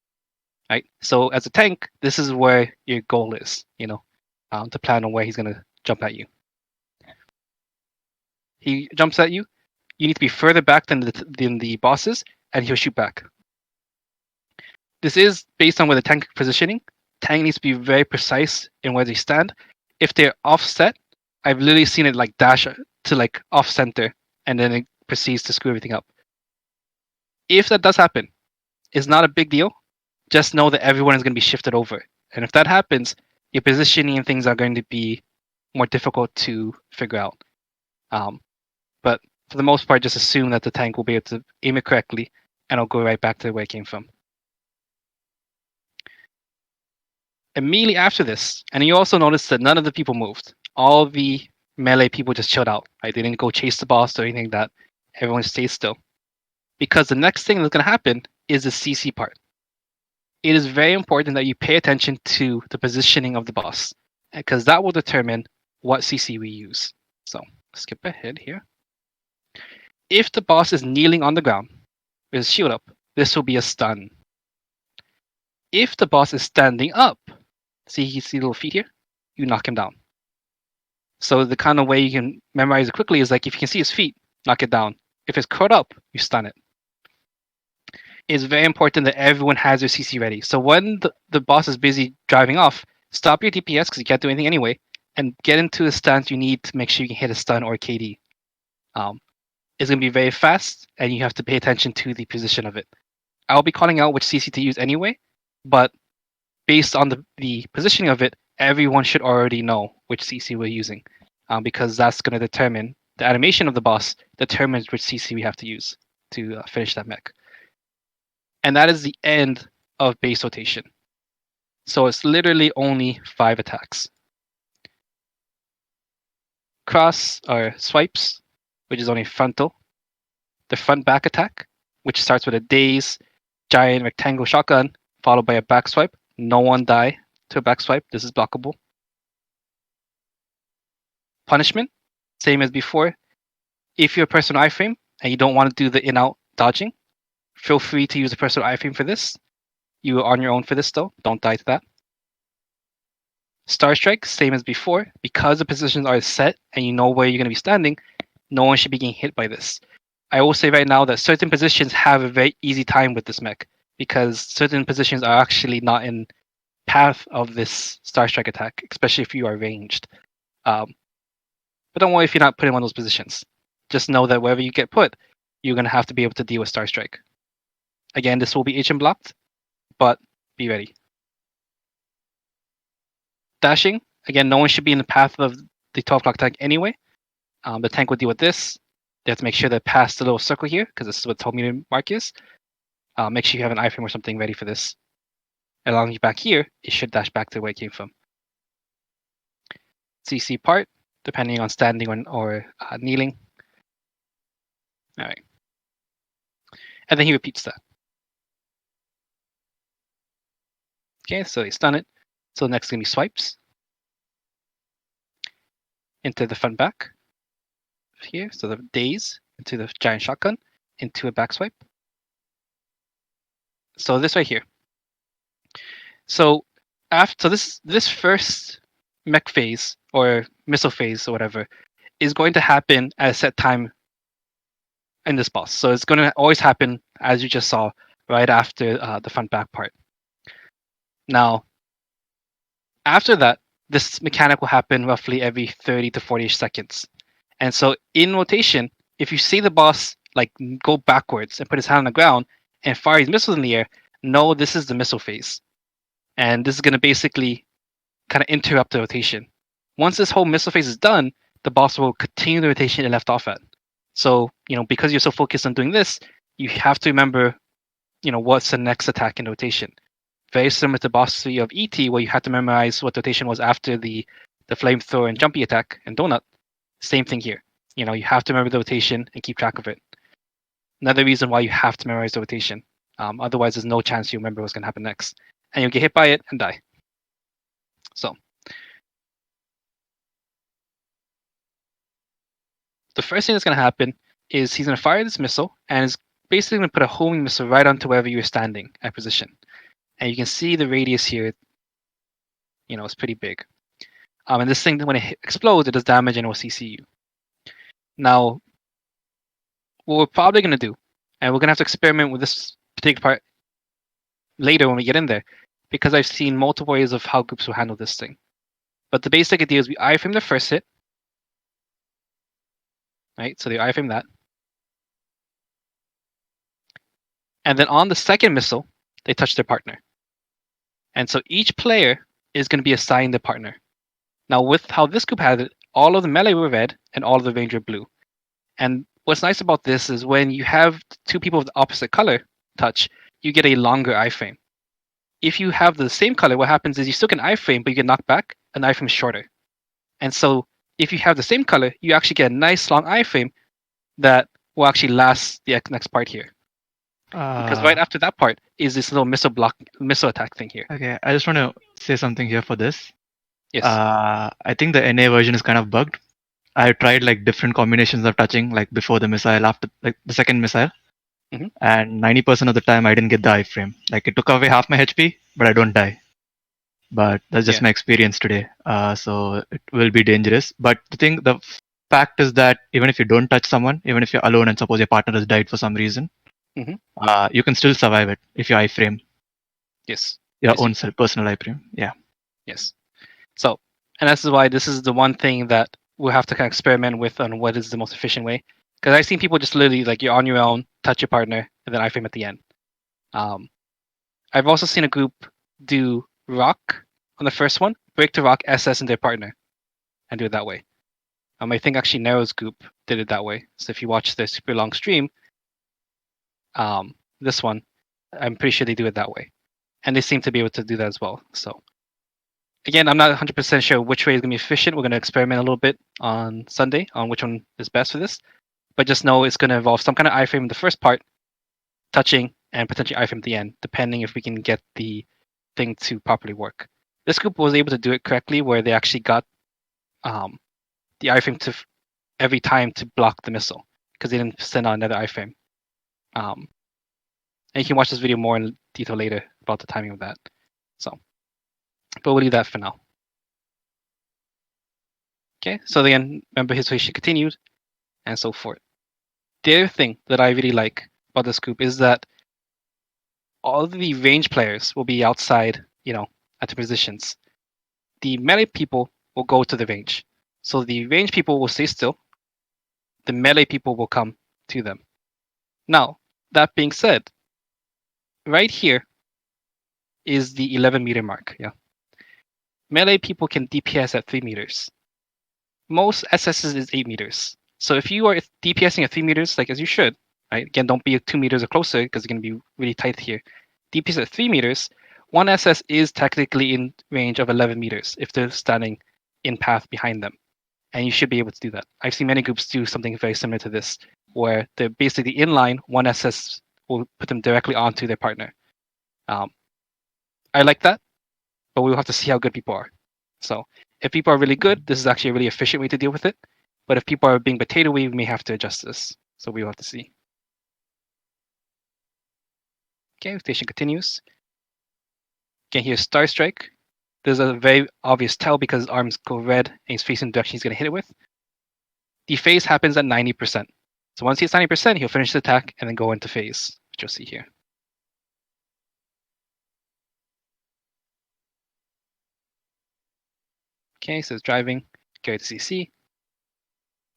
Right? So as a tank, this is where your goal is, to plan on where he's going to jump at you. He jumps at you. You need to be further back than the bosses, and he'll shoot back. This is based on where the tank positioning. Tank needs to be very precise in where they stand. If they're offset, I've literally seen it like dash to like off center, and then it proceeds to screw everything up. If that does happen, it's not a big deal. Just know that everyone is going to be shifted over. And if that happens, your positioning and things are going to be more difficult to figure out. But for the most part, just assume that the tank will be able to aim it correctly, and it'll go right back to where it came from. Immediately after this, and you also notice that none of the people moved. All the melee people just chilled out. Right? They didn't go chase the boss or anything like that. Everyone stayed still. Because the next thing that's going to happen is the CC part. It is very important that you pay attention to the positioning of the boss, because that will determine what CC we use. So skip ahead here. If the boss is kneeling on the ground with his shield up, this will be a stun. If the boss is standing up, see little feet here? You knock him down. So the kind of way you can memorize it quickly is like if you can see his feet, knock it down. If it's curled up, you stun it. it's very important that everyone has their CC ready. So when the boss is busy driving off, stop your DPS because you can't do anything anyway, and get into the stance you need to make sure you can hit a stun or a KD. It's going to be very fast, and you have to pay attention to the position of it. I'll be calling out which CC to use anyway, but based on the positioning of it, everyone should already know which CC we're using, because that's going to determine the animation of the boss determines which CC we have to use to finish that mech. And that is the end of base rotation. So it's literally only 5 attacks. Cross or swipes, which is only frontal. The front back attack, which starts with a daze, giant rectangle shotgun, followed by a back swipe. No one die to a back swipe. This is blockable. Punishment, same as before. If you're a personal iframe and you don't want to do the in-out dodging, feel free to use a personal iframe for this. You are on your own for this though. Don't die to that. Star Strike, same as before. Because the positions are set and you know where you're going to be standing, no one should be getting hit by this. I will say right now that certain positions have a very easy time with this mech because certain positions are actually not in path of this Star Strike attack, especially if you are ranged. But don't worry if you're not put in one of those positions. Just know that wherever you get put, you're going to have to be able to deal with Star Strike. Again, this will be HM blocked, but be ready. Dashing, again, no one should be in the path of the 12 o'clock tank anyway. The tank will deal with this. They have to make sure they pass the little circle here, because this is what the 12 meter mark is. Make sure you have an iframe or something ready for this. Along you back here, it should dash back to where it came from. CC part, depending on standing or kneeling. All right. And then he repeats that. Okay, so they stun it. So next is going to be swipes. Into the front back. Here, so the daze into the giant shotgun, into a back swipe. So this right here. So after this first mech phase or missile phase or whatever is going to happen at a set time in this boss. So it's going to always happen as you just saw right after the front back part. Now, after that, this mechanic will happen roughly every 30 to 40 seconds. And so in rotation, if you see the boss like go backwards and put his hand on the ground and fire his missiles in the air, know this is the missile phase. And this is going to basically kind of interrupt the rotation. Once this whole missile phase is done, the boss will continue the rotation it left off at. So, because you're so focused on doing this, you have to remember, what's the next attack in rotation. Very similar to boss 3 of ET, where you have to memorize what rotation was after the flamethrower and jumpy attack and donut. Same thing here. You have to remember the rotation and keep track of it. Another reason why you have to memorize the rotation. Otherwise, there's no chance you remember what's going to happen next. And you'll get hit by it and die. So, the first thing that's going to happen is he's going to fire this missile and is basically going to put a homing missile right onto wherever you're standing at position. And you can see the radius here, it's pretty big. And this thing, when it explodes, it does damage and it will CC you. Now, what we're probably going to do, and we're going to have to experiment with this particular part later when we get in there, because I've seen multiple ways of how groups will handle this thing. But the basic idea is we iframe the first hit. Right, so they iframe that. And then on the second missile, they touch their partner. And so each player is going to be assigned a partner. Now, with how this group had it, all of the melee were red and all of the range were blue. And what's nice about this is when you have two people of the opposite color touch, you get a longer iframe. If you have the same color, what happens is you still get an iframe, but you get knocked back, an iframe is shorter. And so if you have the same color, you actually get a nice long iframe that will actually last the next part here. Because right after that part is this little missile attack thing here. Okay, I just want to say something here for this. Yes. I think the NA version is kind of bugged. I tried like different combinations of touching, like before the missile, after like the second missile, and 90% of the time I didn't get the iframe. Like it took away half my HP, but I don't die. But that's just my experience today. So it will be dangerous. But the fact is that even if you don't touch someone, even if you're alone and suppose your partner has died for some reason, you can still survive it if you iframe Yes. your Yes, own personal iframe. Yeah. Yes. So, and this is why this is the one thing that we'll have to kind of experiment with on what is the most efficient way. Because I've seen people just literally like you're on your own, touch your partner, and then iframe at the end. I've also seen a group do rock on the first one, break the rock, SS in their partner, and do it that way. I think actually Nero's group did it that way. So if you watch the super long stream, this one, I'm pretty sure they do it that way, and they seem to be able to do that as well. So again, I'm not 100% sure which way is going to be efficient. We're going to experiment a little bit on Sunday on which one is best for this, but just know it's going to involve some kind of iframe in the first part, touching, and potentially iframe at the end, depending if we can get the thing to properly work. This group was able to do it correctly, where they actually got the iframe to every time to block the missile because they didn't send out another iframe. And you can watch this video more in detail later about the timing of that. So, but we'll leave that for now. Okay, so again, remember his situation continued, and so forth. The other thing that I really like about this group is that all of the range players will be outside, at the positions. The melee people will go to the range. So the range people will stay still. The melee people will come to them. Now, that being said, right here is the 11-meter mark. Yeah. Melee people can DPS at 3 meters. Most SSs is 8 meters. So if you are DPSing at 3 meters, like as you should, right? Again, don't be 2 meters or closer because it's going to be really tight here. DPS at 3 meters, one SS is technically in range of 11 meters if they're standing in path behind them. And you should be able to do that. I've seen many groups do something very similar to this, where they're basically in line, one SS will put them directly onto their partner. I like that, but we'll have to see how good people are. So if people are really good, this is actually a really efficient way to deal with it. But if people are being potatoey, we may have to adjust this. So we'll have to see. Okay, station continues. Again, here's Star Strike. There's a very obvious tell because his arms go red and he's facing the direction he's going to hit it with. The phase happens at 90%. So once he hits 90%, he'll finish the attack and then go into phase, which you'll see here. Okay, so it's driving, carry to CC.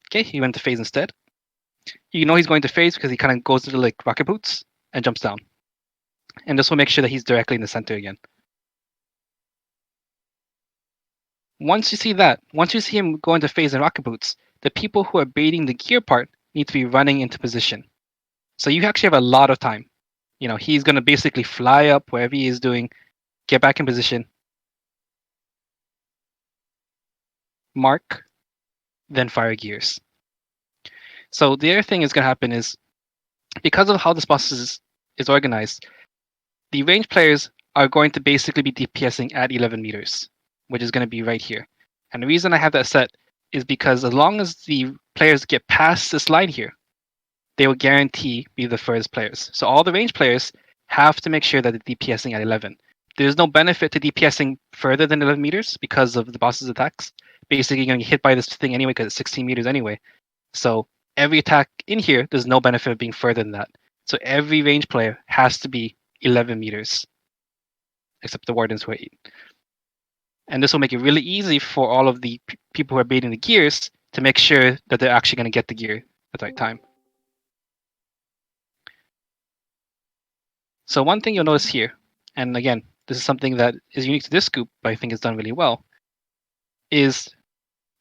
Okay, he went to phase instead. You know he's going to phase because he kind of goes to like rocket boots and jumps down. And this will make sure that he's directly in the center again. Once you see that, once you see him go into phase and rocket boots, the people who are baiting the gear part need to be running into position. So you actually have a lot of time. He's going to basically fly up wherever he is doing, get back in position, mark, then fire gears. So the other thing is going to happen is, because of how this boss is organized, the range players are going to basically be DPSing at 11 meters, which is going to be right here. And the reason I have that set is because as long as the players get past this line here, they will guarantee be the furthest players. So all the range players have to make sure that they're DPSing at 11. There's no benefit to DPSing further than 11 meters because of the boss's attacks. Basically, you're going to get hit by this thing anyway because it's 16 meters anyway. So every attack in here, there's no benefit of being further than that. So every range player has to be 11 meters, except the wardens who are 8. And this will make it really easy for all of the people who are baiting the gears to make sure that they're actually going to get the gear at the right time. So one thing you'll notice here, and again, this is something that is unique to this group, but I think it's done really well, is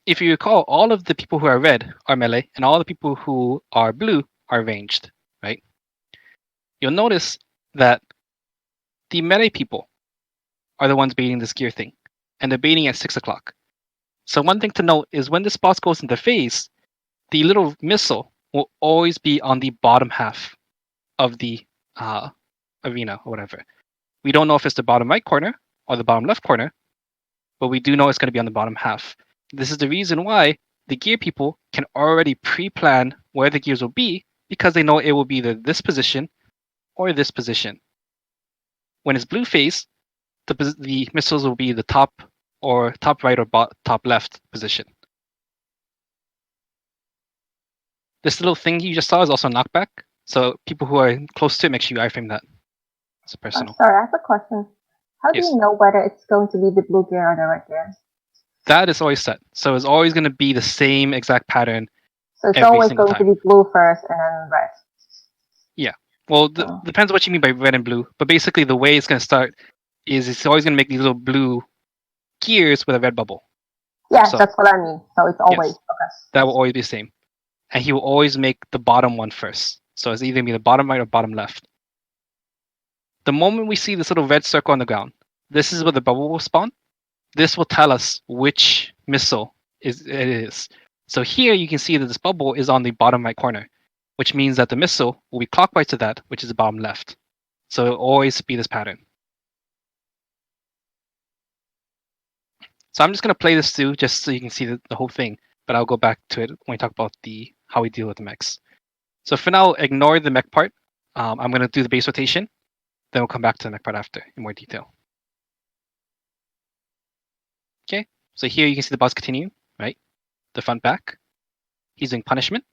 if you recall, all of the people who are red are melee, and all the people who are blue are ranged, right? You'll notice that the melee people are the ones baiting this gear thing, and they're baiting at 6 o'clock. So one thing to note is when this boss goes into phase, the little missile will always be on the bottom half of the arena or whatever. We don't know if it's the bottom right corner or the bottom left corner, but we do know it's going to be on the bottom half. This is the reason why the gear people can already pre-plan where the gears will be, because they know it will be either this position or this position. When it's blue phase, the missiles will be the top or top right or top left position. This little thing you just saw is also knockback. So people who are close to it, make sure you iframe that. It's personal. Sorry, I have a question. How do Yes. you know whether it's going to be the blue gear or the red gear? That is always set. So it's always going to be the same exact pattern. So it's every always single going time. to be blue first and then red. Yeah. Well, depends what you mean by red and blue. But basically, the way it's going to start is it's always going to make these little blue gears with a red bubble. Yes, So, that's what I mean. So it's always yes, okay. that will always be the same. And he will always make the bottom one first. So it's either going to be the bottom right or bottom left. The moment we see this little red circle on the ground, this is where the bubble will spawn. This will tell us which missile it is. So here you can see that this bubble is on the bottom right corner, which means that the missile will be clockwise to that, which is the bottom left. So it'll always be this pattern. So I'm just going to play this through just so you can see the whole thing, but I'll go back to it when we talk about how we deal with the mechs. So for now, ignore the mech part. I'm going to do the base rotation. Then we'll come back to the mech part after in more detail. Okay, so here you can see the boss continue, right? The front back. He's doing punishment.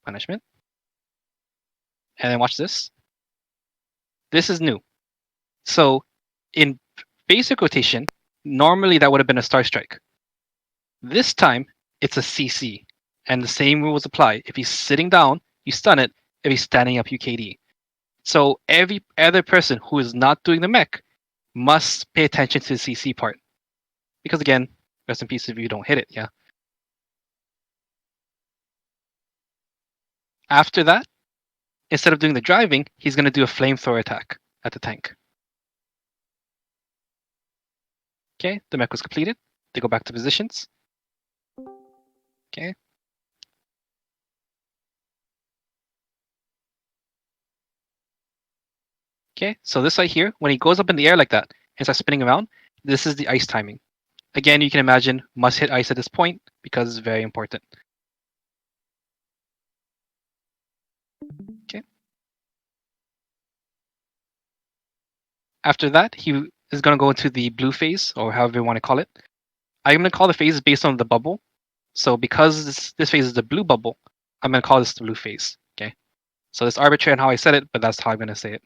Punishment. And then watch this. This is new. So in basic rotation, normally that would have been a star strike. This time, it's a CC. And the same rules apply. If he's sitting down, you stun it. If he's standing up, you KD. So every other person who is not doing the mech must pay attention to the CC part. Because again, rest in peace if you don't hit it, yeah. After that, instead of doing the driving, he's going to do a flamethrower attack at the tank. Okay, the mech was completed. They go back to positions. Okay. Okay, so this right here, when he goes up in the air like that and starts spinning around, this is the ice timing. Again, you can imagine must hit ice at this point because it's very important. Okay. After that, he is going to go into the blue phase, or however you want to call it. I'm going to call the phases based on the bubble. So because this phase is the blue bubble, I'm going to call this the blue phase. Okay. So it's arbitrary on how I said it, but that's how I'm going to say it.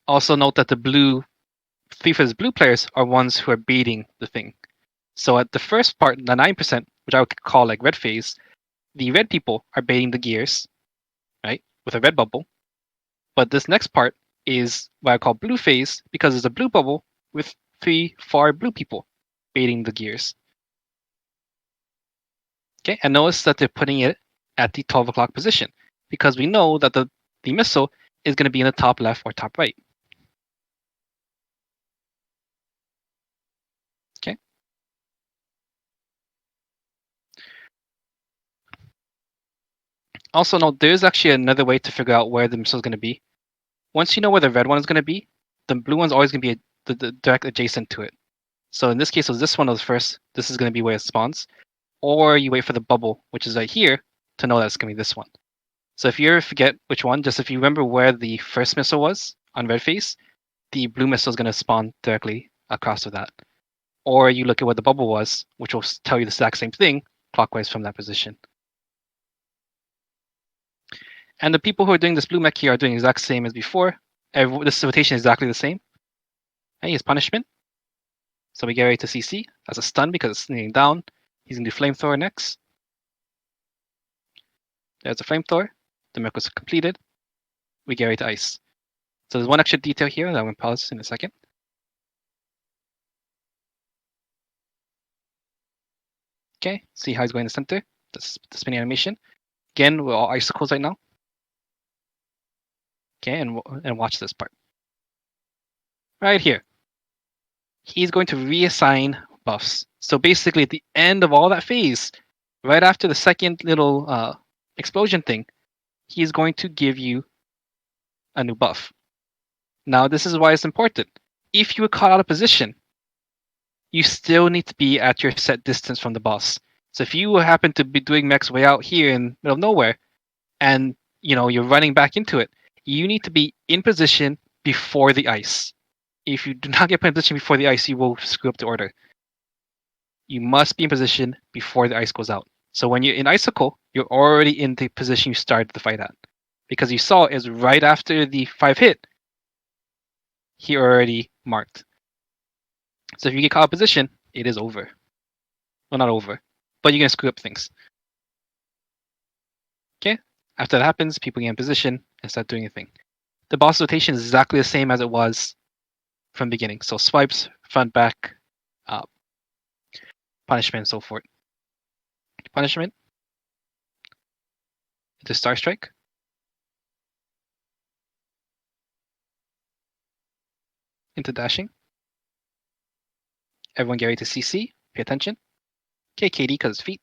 Also note that the three phase blue players are ones who are baiting the thing. So at the first part, the 9%, which I would call like red phase, the red people are baiting the gears, right, with a red bubble. But this next part is what I call blue phase because it's a blue bubble with 3 far blue people baiting the gears. Okay, and notice that they're putting it at the 12 o'clock position because we know that the missile is going to be in the top left or top right. Okay. Also note there's actually another way to figure out where the missile is going to be. Once you know where the red one is going to be, the blue one's always going to be the direct adjacent to it. So in this case, it was this one was first. This is going to be where it spawns. Or you wait for the bubble, which is right here, to know that it's going to be this one. So if you ever forget which one, just if you remember where the first missile was on red phase, the blue missile is going to spawn directly across of that. Or you look at what the bubble was, which will tell you the exact same thing, clockwise from that position. And the people who are doing this blue mech here are doing the exact same as before. This rotation is exactly the same. Hey, his punishment. So we get ready to CC. That's a stun because it's sneaking down. He's going to do flamethrower next. There's a flamethrower. The mech was completed. We get ready to ice. So there's one extra detail here that I'm going to pause in a second. Okay, see how he's going to center. That's the spinning animation. Again, we're all icicles right now. Okay, and watch this part. Right here. He's going to reassign buffs. So basically at the end of all that phase, right after the second little explosion thing, he's going to give you a new buff. Now this is why it's important. If you were caught out of position, you still need to be at your set distance from the boss. So if you happen to be doing mechs way out here in the middle of nowhere, and you're running back into it, you need to be in position before the ice. If you do not get put in position before the ice, you will screw up the order. You must be in position before the ice goes out. So when you're in icicle, you're already in the position you started the fight at. Because you saw is right after the 5 hit, he already marked. So if you get caught out of position, it is over. Well, not over, but you're going to screw up things. Okay? After that happens, people get in position and start doing a thing. The boss rotation is exactly the same as it was from the beginning. So swipes, front, back, punishment, and so forth. Punishment into Star Strike. Into dashing. Everyone get ready to CC. Pay attention. Okay, KD because it's feet.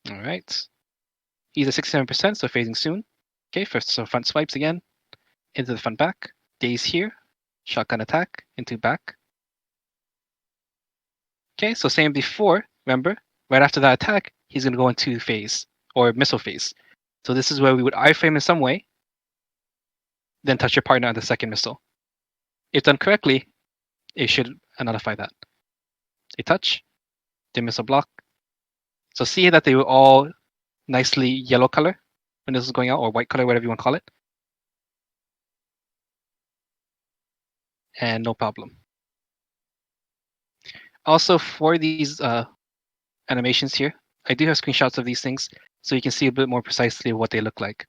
All right. He's at 67%, so phasing soon. Okay, first so front swipes again. Into the front back. Daze here. Shotgun attack into back. Okay, so same before, remember? Right after that attack, he's going to go into phase, or missile phase. So this is where we would iframe in some way, then touch your partner on the second missile. If done correctly, it should nullify that. A touch, the missile block. So see that they were all nicely yellow color when this was going out, or white color, whatever you want to call it. And no problem. Also, for these animations here, I do have screenshots of these things, so you can see a bit more precisely what they look like.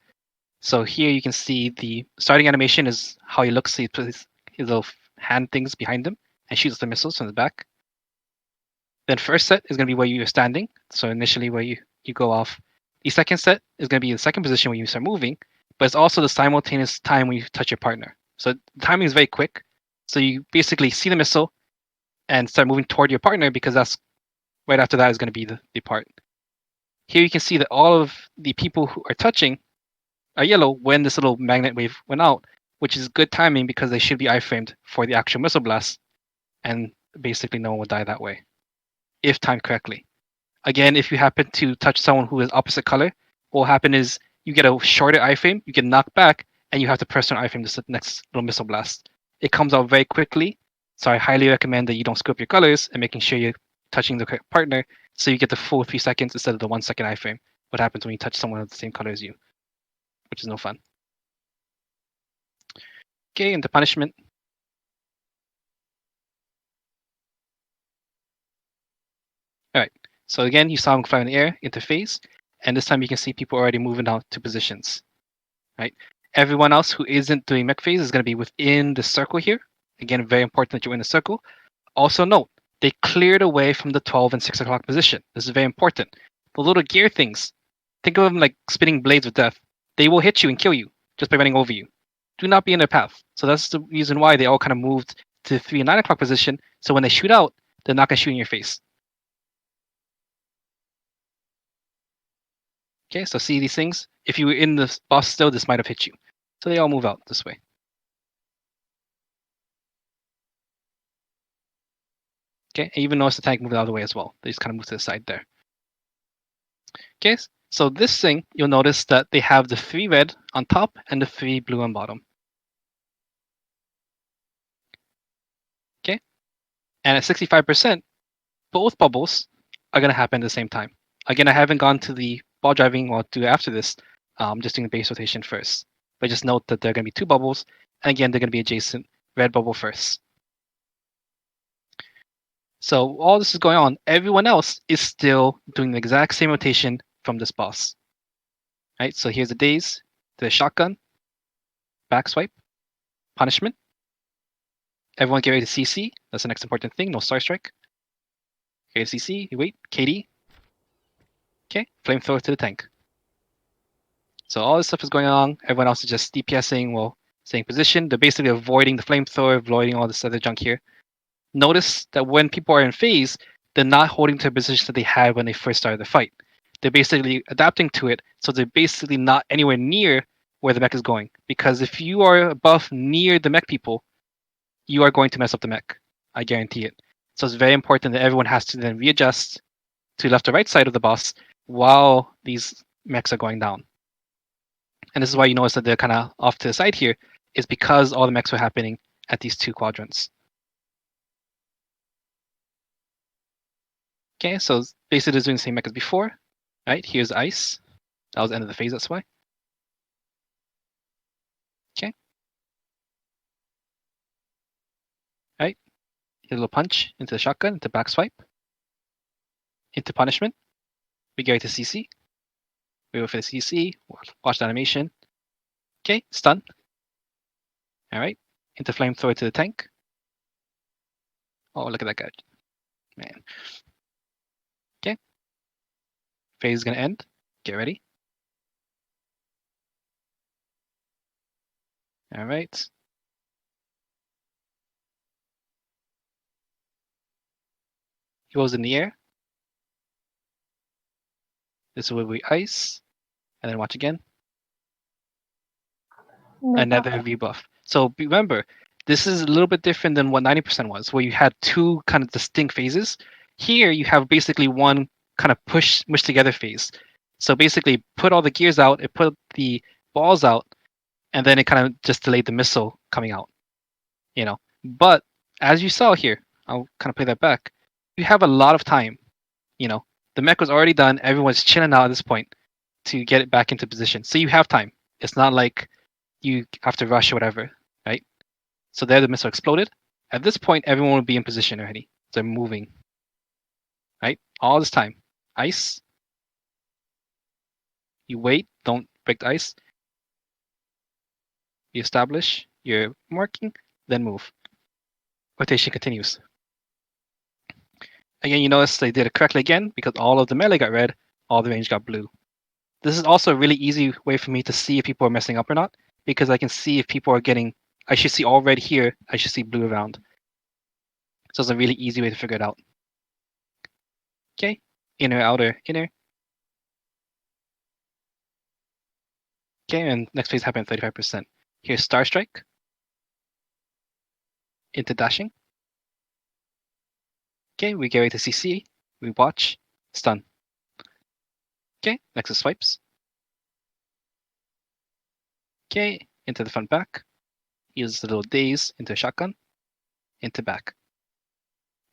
So here you can see the starting animation is how he looks. He puts his little hand things behind him and shoots the missiles from the back. Then first set is going to be where you're standing. So initially where you go off. The second set is going to be the second position where you start moving, but it's also the simultaneous time when you touch your partner. So the timing is very quick. So you basically see the missile and start moving toward your partner because that's right after that is going to be the part. Here you can see that all of the people who are touching are yellow when this little magnet wave went out, which is good timing because they should be iframed for the actual missile blast, and basically no one will die that way, if timed correctly. Again, if you happen to touch someone who is opposite color, what will happen is you get a shorter iframe, you get knocked back, and you have to press on iframe this next little missile blast. It comes out very quickly, so I highly recommend that you don't screw up your colors and making sure you're touching the correct partner, so you get the full 3 seconds instead of the 1 second iframe. What happens when you touch someone of the same color as you, which is no fun. Okay, into punishment. Alright, so again, you saw him fly in the air, into phase, and this time you can see people already moving out to positions. Right? Everyone else who isn't doing mech phase is going to be within the circle here. Again, very important that you're in the circle. Also note, they cleared away from the 12 and 6 o'clock position. This is very important. The little gear things, think of them like spinning blades of death. They will hit you and kill you just by running over you. Do not be in their path. So that's the reason why they all kind of moved to the 3 and 9 o'clock position. So when they shoot out, they're not going to shoot in your face. Okay, so see these things? If you were in the boss still, this might have hit you. So they all move out this way. Okay, and even notice the tank moved out of the way as well. They just kind of move to the side there. Okay, so this thing, you'll notice that they have the 3 red on top and the 3 blue on bottom. Okay, and at 65%, both bubbles are going to happen at the same time. Again, I haven't gone to the ball driving. I'll do after this. Just doing the base rotation first. But just note that there are going to be 2 bubbles. And again, they're going to be adjacent. Red bubble first. So all this is going on. Everyone else is still doing the exact same rotation from this boss. Right, so here's the daze, the shotgun, back swipe, punishment. Everyone get ready to CC. That's the next important thing. No Star Strike. Okay, CC. You wait. KD. Okay, flamethrower to the tank. So all this stuff is going on. Everyone else is just DPSing while staying position. They're basically avoiding the flamethrower, avoiding all this other junk here. Notice that when people are in phase, they're not holding to a position that they had when they first started the fight. They're basically adapting to it, so they're basically not anywhere near where the mech is going. Because if you are above near the mech people, you are going to mess up the mech. I guarantee it. So it's very important that everyone has to then readjust to left or right side of the boss while these mechs are going down. And this is why you notice that they're kind of off to the side here, is because all the mechs were happening at these 2 quadrants. Okay, so basically it's doing the same mech as before. Right, here's ice. That was the end of the phase, that's why. Okay. Right, hit a little punch into the shotgun, into back swipe. Into punishment. We go to CC. We go for the CC. Watch the animation. Okay, stun. Alright. Into flamethrower to the tank. Oh, look at that guy. Man. Okay. Phase is gonna end. Get ready. Alright. He goes in the air. This is where we ice. And then watch again. Another rebuff. So remember, this is a little bit different than what 90% was, where you had two kind of distinct phases. Here you have basically one kind of mush together phase. So basically put all the gears out, it put the balls out, and then it kind of just delayed the missile coming out. But as you saw here, I'll kind of play that back. You have a lot of time. The mech was already done. Everyone's chilling out at this point to get it back into position. So you have time. It's not like you have to rush or whatever, right? So there the missile exploded. At this point, everyone will be in position already. They're moving, right? All this time. Ice. You wait. Don't break the ice. You establish your marking, then move. Rotation continues. Again, you notice they did it correctly again because all of the melee got red, all the range got blue. This is also a really easy way for me to see if people are messing up or not, because I can see if people are getting, I should see all red here, I should see blue around. So it's a really easy way to figure it out. Okay, inner, outer, inner. Okay, and next phase happened at 35%. Here's Star Strike. Into dashing. Okay, we get ready to CC. We watch. Stun. Okay, next is swipes. Okay, into the front back. Use the little daze into a shotgun. Into back.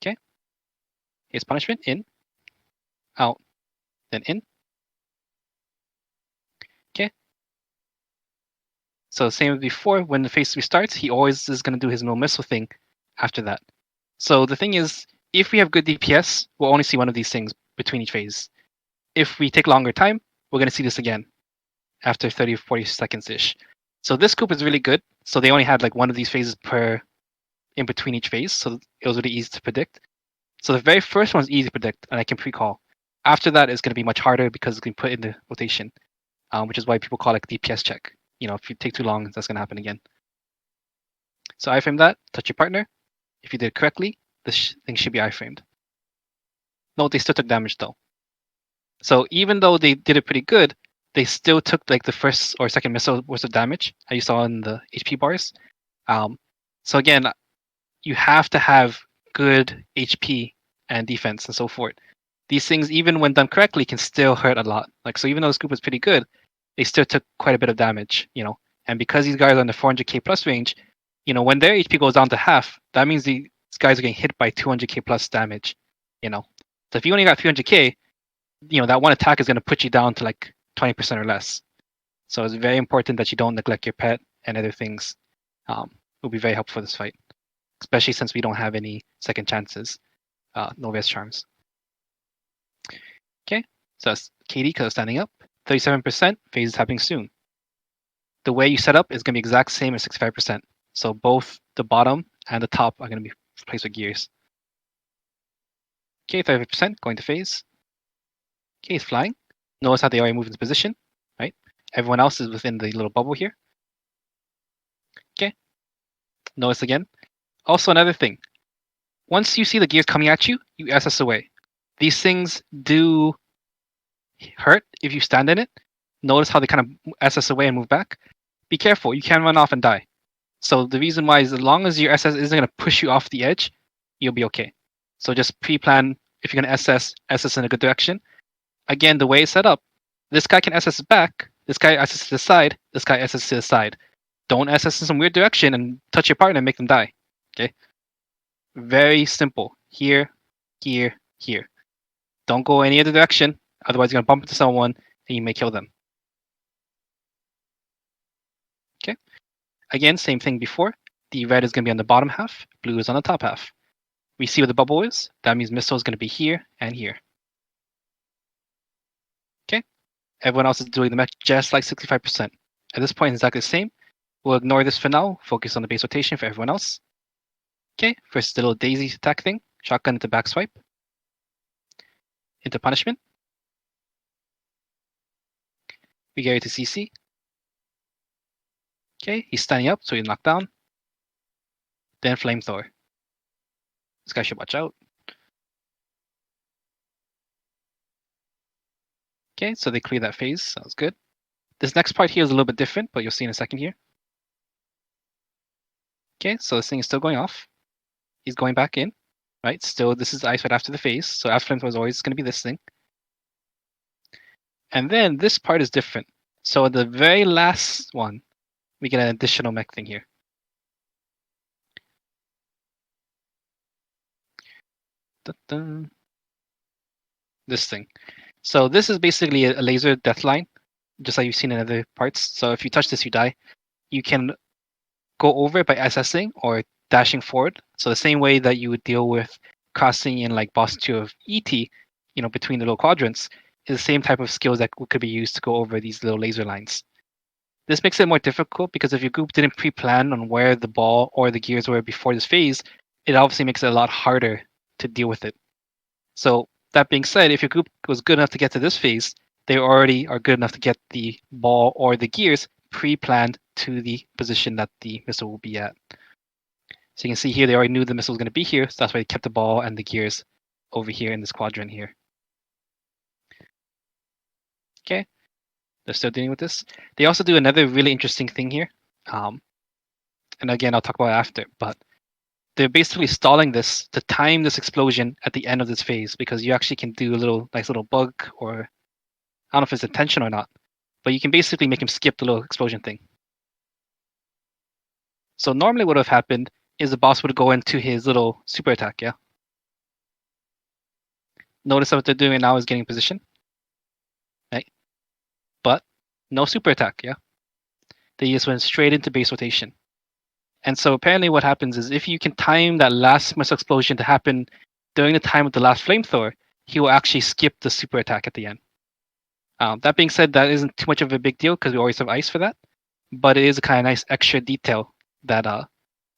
Okay. Here's punishment. In. Out. Then in. Okay. So same as before, when the phase restarts, he always is going to do his no missile thing after that. So the thing is, if we have good DPS, we'll only see one of these things between each phase. If we take longer time, we're going to see this again after 30 or 40 seconds-ish. So this group is really good. So they only had like one of these phases per in between each phase. So it was really easy to predict. So the very first one is easy to predict, and I can pre-call. After that, it's going to be much harder because it's going to put in the rotation, which is why people call it DPS check. If you take too long, that's going to happen again. So iframe that, touch your partner. If you did it correctly, this thing should be iframed. Note they still took damage though. So even though they did it pretty good, they still took like the first or second missile worth of damage, as you saw in the HP bars. So again, you have to have good HP and defense and so forth. These things, even when done correctly, can still hurt a lot. So even though this group was pretty good, they still took quite a bit of damage, And because these guys are in the 400k plus range, when their HP goes down to half, that means these guys are getting hit by 200k plus damage, So if you only got 300k, that one attack is going to put you down to like 20% or less. So it's very important that you don't neglect your pet and other things. It will be very helpful for this fight, especially since we don't have any second chances, no res charms. Okay, so that's KD because standing up. 37% phase is happening soon. The way you set up is going to be exact same as 65%. So both the bottom and the top are going to be replaced with gears. Okay, 35% going to phase. Okay, he's flying. Notice how they already move into position, right? Everyone else is within the little bubble here. Okay. Notice again. Also another thing. Once you see the gears coming at you, you SS away. These things do hurt if you stand in it. Notice how they kind of SS away and move back. Be careful, you can run off and die. So the reason why is as long as your SS isn't going to push you off the edge, you'll be okay. So just pre-plan if you're going to SS in a good direction. Again, the way it's set up, this guy can SS back, this guy SS to the side, this guy SS to the side. Don't SS in some weird direction and touch your partner and make them die. Okay? Very simple. Here, here, here. Don't go any other direction, otherwise you're gonna bump into someone and you may kill them. Okay. Again, same thing before. The red is gonna be on the bottom half, blue is on the top half. We see what the bubble is. That means missile is gonna be here and here. Okay. Everyone else is doing the match just like 65%. At this point, it's exactly the same. We'll ignore this for now. Focus on the base rotation for everyone else. Okay. First, the little daisy attack thing. Shotgun into back swipe. Into punishment. We get to CC. Okay, he's standing up, so he's knocked down. Then flamethrower. This guy should watch out. Okay, so they clear that phase. Sounds good. This next part here is a little bit different, but you'll see in a second here. Okay, so this thing is still going off. He's going back in, right? Still, this is ice right after the phase. So after flamethrower is always going to be this thing. And then this part is different. So the very last one, we get an additional mech thing here. Dun-dun. This thing. So this is basically a laser death line, just like you've seen in other parts. So if you touch this, you die. You can go over it by assessing or dashing forward. So the same way that you would deal with crossing in like boss 2 of ET, between the little quadrants, is the same type of skills that could be used to go over these little laser lines. This makes it more difficult because if your group didn't pre-plan on where the ball or the gears were before this phase, it obviously makes it a lot harder to deal with it. So that being said, if your group was good enough to get to this phase, they already are good enough to get the ball or the gears pre-planned to the position that the missile will be at. So you can see here, they already knew the missile was going to be here, so that's why they kept the ball and the gears over here in this quadrant here. Okay, they're still dealing with this. They also do another really interesting thing here. And again, I'll talk about it after, but they're basically stalling this to time this explosion at the end of this phase, because you actually can do a nice little bug, or I don't know if it's intentional or not, but you can basically make him skip the little explosion thing. So normally what would have happened is the boss would go into his little super attack, yeah? Notice what they're doing now is getting position, right? But no super attack, yeah? They just went straight into base rotation. And so apparently what happens is if you can time that last missile explosion to happen during the time of the last flamethrower, he will actually skip the super attack at the end. That being said, that isn't too much of a big deal because we always have ice for that. But it is a kind of nice extra detail that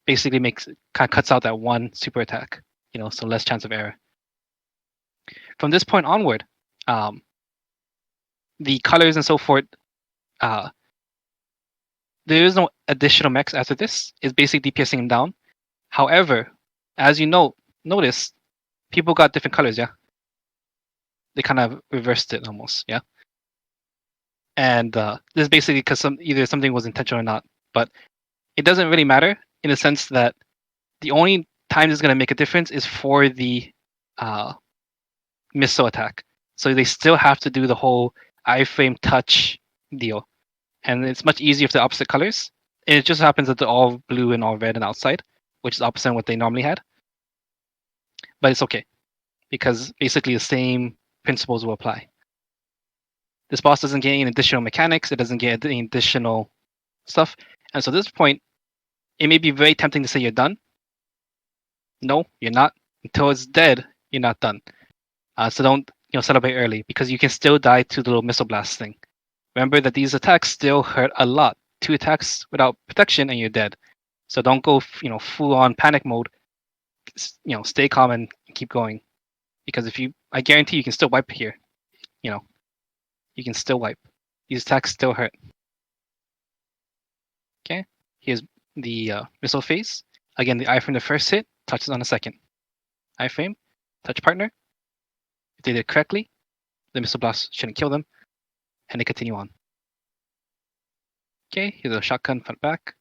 basically cuts out that one super attack, so less chance of error. From this point onward, the colors and so forth, there is no additional mechs after this. It's basically DPSing them down. However, as you notice, people got different colors, yeah? They kind of reversed it almost, yeah? And this is basically because either something was intentional or not. But it doesn't really matter in the sense that the only time it's going to make a difference is for the missile attack. So they still have to do the whole iframe touch deal. And it's much easier if they're opposite colors. And it just happens that they're all blue and all red on the outside, which is opposite of what they normally had. But it's okay, because basically the same principles will apply. This boss doesn't get any additional mechanics. It doesn't get any additional stuff. And so at this point, it may be very tempting to say you're done. No, you're not. Until it's dead, you're not done. So don't celebrate early, because you can still die to the little missile blast thing. Remember that these attacks still hurt a lot. 2 attacks without protection and you're dead. So don't go full on panic mode. Stay calm and keep going, because I guarantee you can still wipe here. You can still wipe. These attacks still hurt. Okay, here's the missile phase. Again, the iframe the first hit touches on the second. Iframe, touch partner. If they did it correctly, the missile blast shouldn't kill them, and they continue on. Okay, here's a shotgun front back.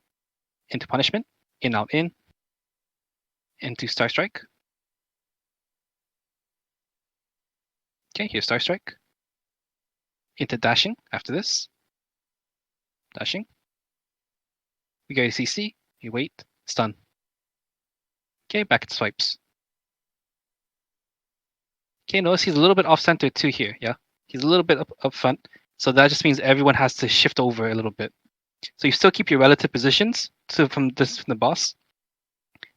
Into punishment, in out in. Into Star Strike. Okay, here's Star Strike. Into dashing after this. Dashing. We go to CC, you wait, stun. Okay, back into swipes. Okay, notice he's a little bit off center too here. Yeah, he's a little bit up front. So that just means everyone has to shift over a little bit. So you still keep your relative positions from the boss,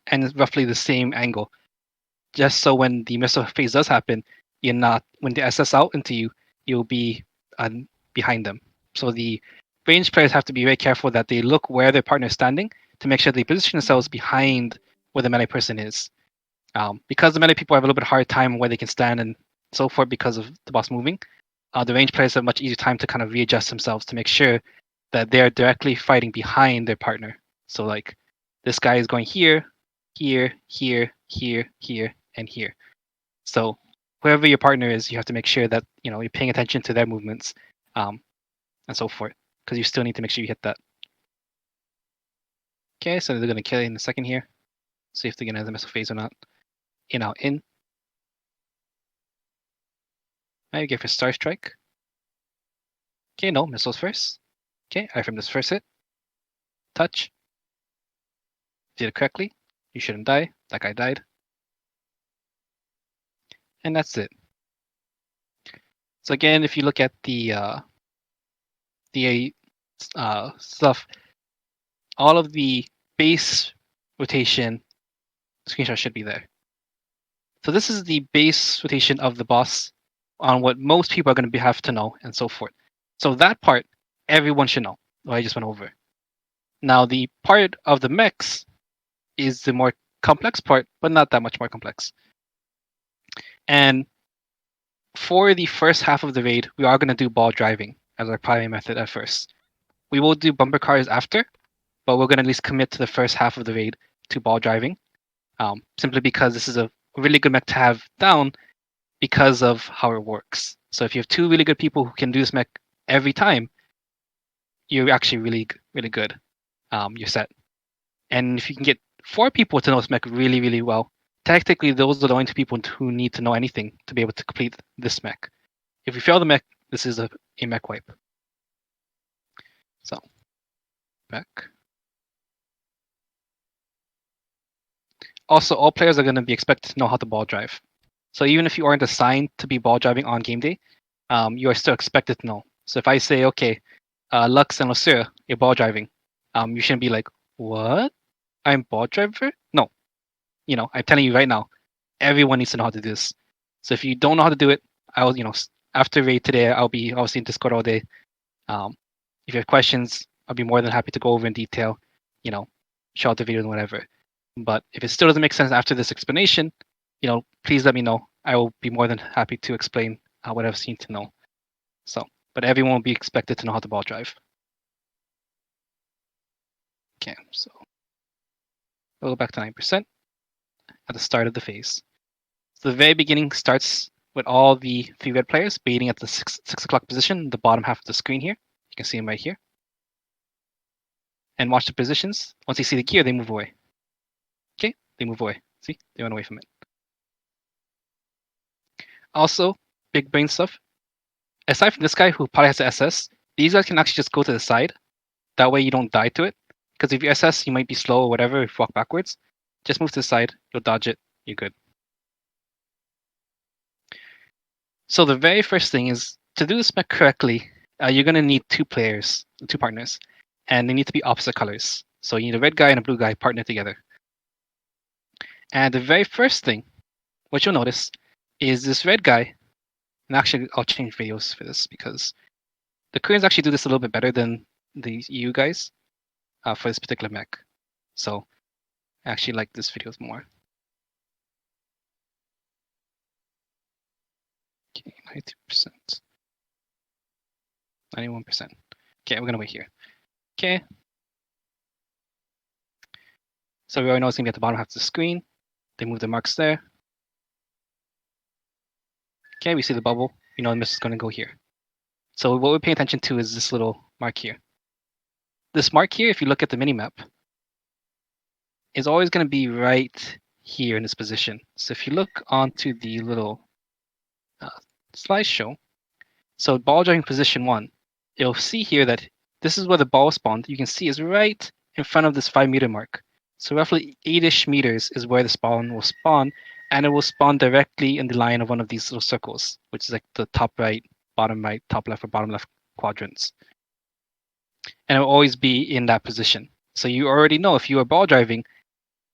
and it's roughly the same angle. Just so when the missile phase does happen, you're not when they SS out into you, you'll be behind them. So the range players have to be very careful that they look where their partner is standing to make sure they position themselves behind where the melee person is. Because the melee people have a little bit hard time where they can stand and so forth because of the boss moving. The range players have much easier time to kind of readjust themselves to make sure that they're directly fighting behind their partner. So like this guy is going here, here, here, here, here, and here. So wherever your partner is, you have to make sure that you're paying attention to their movements, and so forth, because you still need to make sure you hit that. Okay, so they're gonna kill it in a second here. See if they're gonna have the missile phase or not. In, out, in. Now you go for Star Strike. Okay, no, missiles first. Okay, I from this first hit. Touch. Did it correctly. You shouldn't die. That guy died. And that's it. So again, if you look at the stuff, all of the base rotation screenshot should be there. So this is the base rotation of the boss on what most people are going to have to know and so forth. So that part, everyone should know, what I just went over. Now the part of the mechs is the more complex part, but not that much more complex. And for the first half of the raid, we are going to do ball driving as our primary method at first. We will do bumper cars after, but we're going to at least commit to the first half of the raid to ball driving, simply because this is a really good mech to have down because of how it works. So if you have two really good people who can do this mech every time, you're actually really, really good. You're set. And if you can get 4 people to know this mech really, really well, technically those are the only 2 people who need to know anything to be able to complete this mech. If you fail the mech, this is a mech wipe. So, back. Also, all players are going to be expected to know how to ball drive. So even if you aren't assigned to be ball driving on game day, you are still expected to know. So if I say, okay, Lux and Lucera, you're ball driving, you shouldn't be like, what? I'm ball driver? No. I'm telling you right now, everyone needs to know how to do this. So if you don't know how to do it, I'll, after raid today, I'll be obviously in Discord all day. If you have questions, I'll be more than happy to go over in detail, show out the video and whatever. But if it still doesn't make sense after this explanation, please let me know. I will be more than happy to explain what I've seen to know. So, but everyone will be expected to know how to ball drive. Okay, so we'll go back to 9% at the start of the phase. So the very beginning starts with all the 3 red players waiting at the 6 o'clock position, the bottom half of the screen here. You can see them right here. And watch the positions. Once they see the gear, they move away. Okay, they move away. See, they run away from it. Also, big brain stuff. Aside from this guy who probably has to SS, these guys can actually just go to the side. That way you don't die to it. Because if you SS, you might be slow or whatever if you walk backwards. Just move to the side, you'll dodge it, you're good. So the very first thing is, to do this mech correctly, you're going to need 2 partners. And they need to be opposite colors. So you need a red guy and a blue guy partnered together. And the very first thing, what you'll notice, is this red guy. And actually, I'll change videos for this because the Koreans actually do this a little bit better than the EU guys for this particular mech. So I actually like this videos more. Okay, 92%. 91%. Okay, we're gonna wait here. Okay. So we already know it's gonna be at the bottom half of the screen. They move the marks there. Okay, we see the bubble. We know the missile is gonna go here. So what we're paying attention to is this little mark here. This mark here, if you look at the minimap, is always gonna be right here in this position. So if you look onto the little slideshow, so ball driving position 1, you'll see here that this is where the ball spawned. You can see is right in front of this 5 meter mark. So roughly 8-ish meters is where the spawn will spawn and it will spawn directly in the line of one of these little circles, which is like the top right, top left, or bottom left quadrants. And it will always be in that position. So you already know if you are ball driving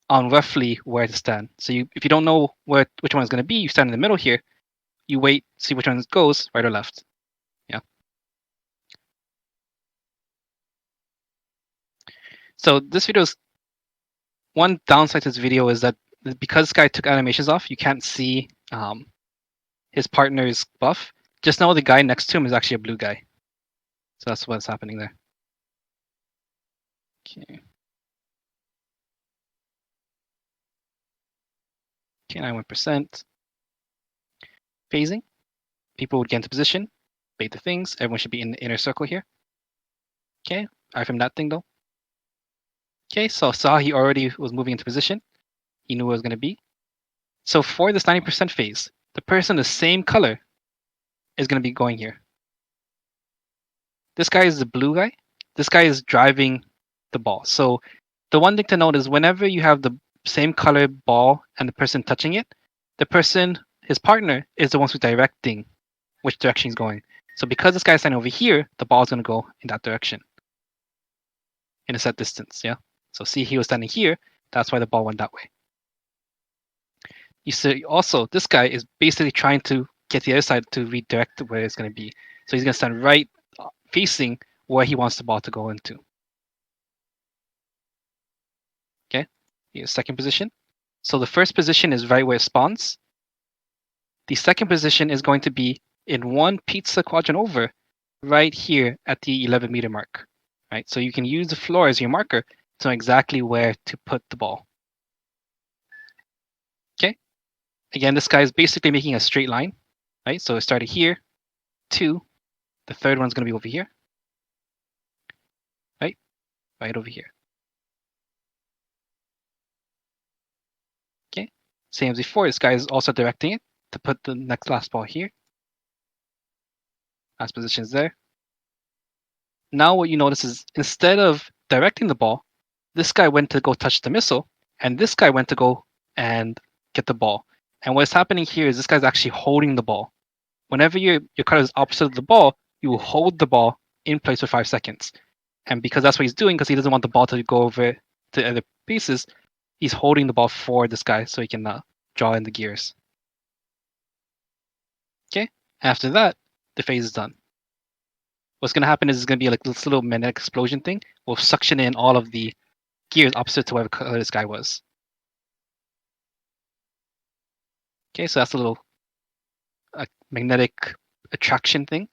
on roughly where to stand. So if you don't know which one is going to be, you stand in the middle here. You wait, see which one goes, right or left. Yeah. So this video is, one downside to this video is that because this guy took animations off, you can't see his partner's buff. Just know the guy next to him is actually a blue guy. So that's what's happening there. Okay. Okay, 91%. Phasing. People would get into position, bait the things. Everyone should be in the inner circle here. Okay, I from that thing though. Okay, so saw he already was moving into position. He knew what it was going to be. So for this 90% phase, the person the same color is going to be going here. This guy is the blue guy. This guy is driving the ball. So the one thing to note is whenever you have the same color ball and the person touching it, the person, his partner, is the one who's directing which direction he's going. So because this guy's standing over here, the ball is going to go in that direction in a set distance. Yeah. So see, he was standing here. That's why the ball went that way. You see also, this guy is basically trying to get the other side to redirect where it's going to be. So he's going to stand right facing where he wants the ball to go into. Okay, here's second position. So the first position is right where it spawns. The second position is going to be in one pizza quadrant over, right here at the 11-meter mark. Right, so you can use the floor as your marker to know exactly where to put the ball. Okay, again, this guy is basically making a straight line. Right, so it started here, 2. The third one's going to be over here. Right over here. Okay, same as before, this guy is also directing it to put the last ball here. Last position is there. Now what you notice is instead of directing the ball, this guy went to go touch the missile, and this guy went to go and get the ball. And what's happening here is this guy's actually holding the ball. Whenever your card is opposite of the ball, you will hold the ball in place for 5 seconds. And because that's what he's doing, because he doesn't want the ball to go over to other pieces, he's holding the ball for this guy so he can draw in the gears. Okay, after that, the phase is done. What's going to happen is it's going to be like this little magnetic explosion thing. Will suction in all of the gears opposite to whatever color this guy was. Okay, so that's a little magnetic attraction thing.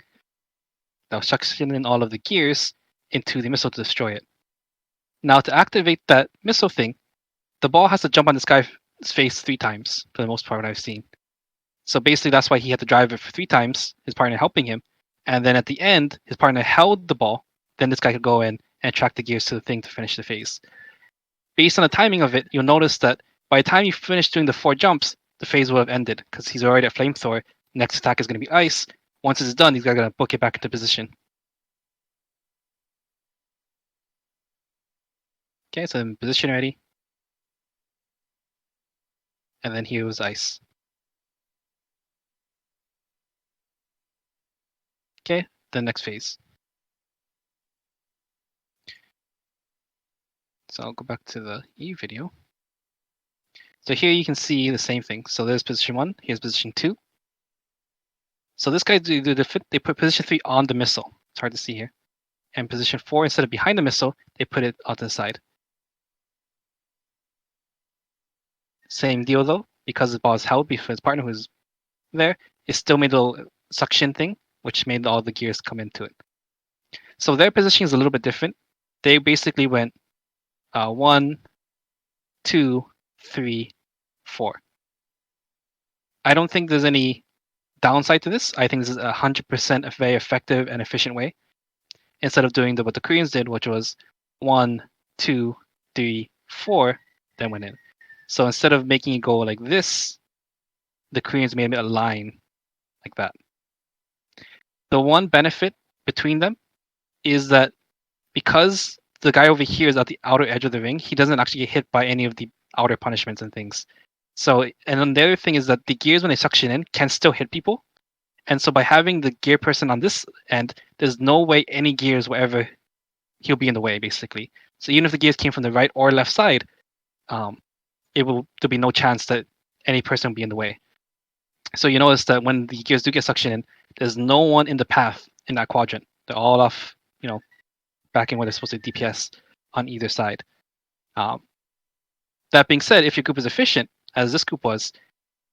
That will suction in all of the gears into the missile to destroy it. Now to activate that missile thing, the ball has to jump on this guy's face 3 times for the most part, what I've seen. So basically that's why he had to drive it for 3 times, his partner helping him. And then at the end, his partner held the ball. Then this guy could go in and track the gears to the thing to finish the phase. Based on the timing of it, you'll notice that by the time you finish doing the 4 jumps, the phase will have ended because he's already at flamethrower. Next attack is going to be ice. Once it's done, he's going to book it back into position. Okay, so in position ready. And then here was ice. Okay, the next phase. So I'll go back to the E video. So here you can see the same thing. So there's position 1, here's position 2. So this guy, they put position 3 on the missile. It's hard to see here. And position 4, instead of behind the missile, they put it out to the side. Same deal though, because the ball is held before his partner who's there, it still made a little suction thing, which made all the gears come into it. So their positioning is a little bit different. They basically went 1, 2, 3, 4. I don't think there's any downside to this. I think this is 100% a very effective and efficient way. Instead of doing what the Koreans did, which was 1, 2, 3, 4, then went in. So instead of making it go like this, the Koreans made a line like that. The one benefit between them is that because the guy over here is at the outer edge of the ring, he doesn't actually get hit by any of the outer punishments and things. So, and then the other thing is that the gears, when they suction in, can still hit people. And so by having the gear person on this end, there's no way any gears will ever, he'll be in the way, basically. So even if the gears came from the right or left side, there'll be no chance that any person will be in the way. So you notice that when the gears do get suctioned in, there's no one in the path in that quadrant. They're all off, back in where they're supposed to DPS on either side. That being said, if your group is efficient, as this group was,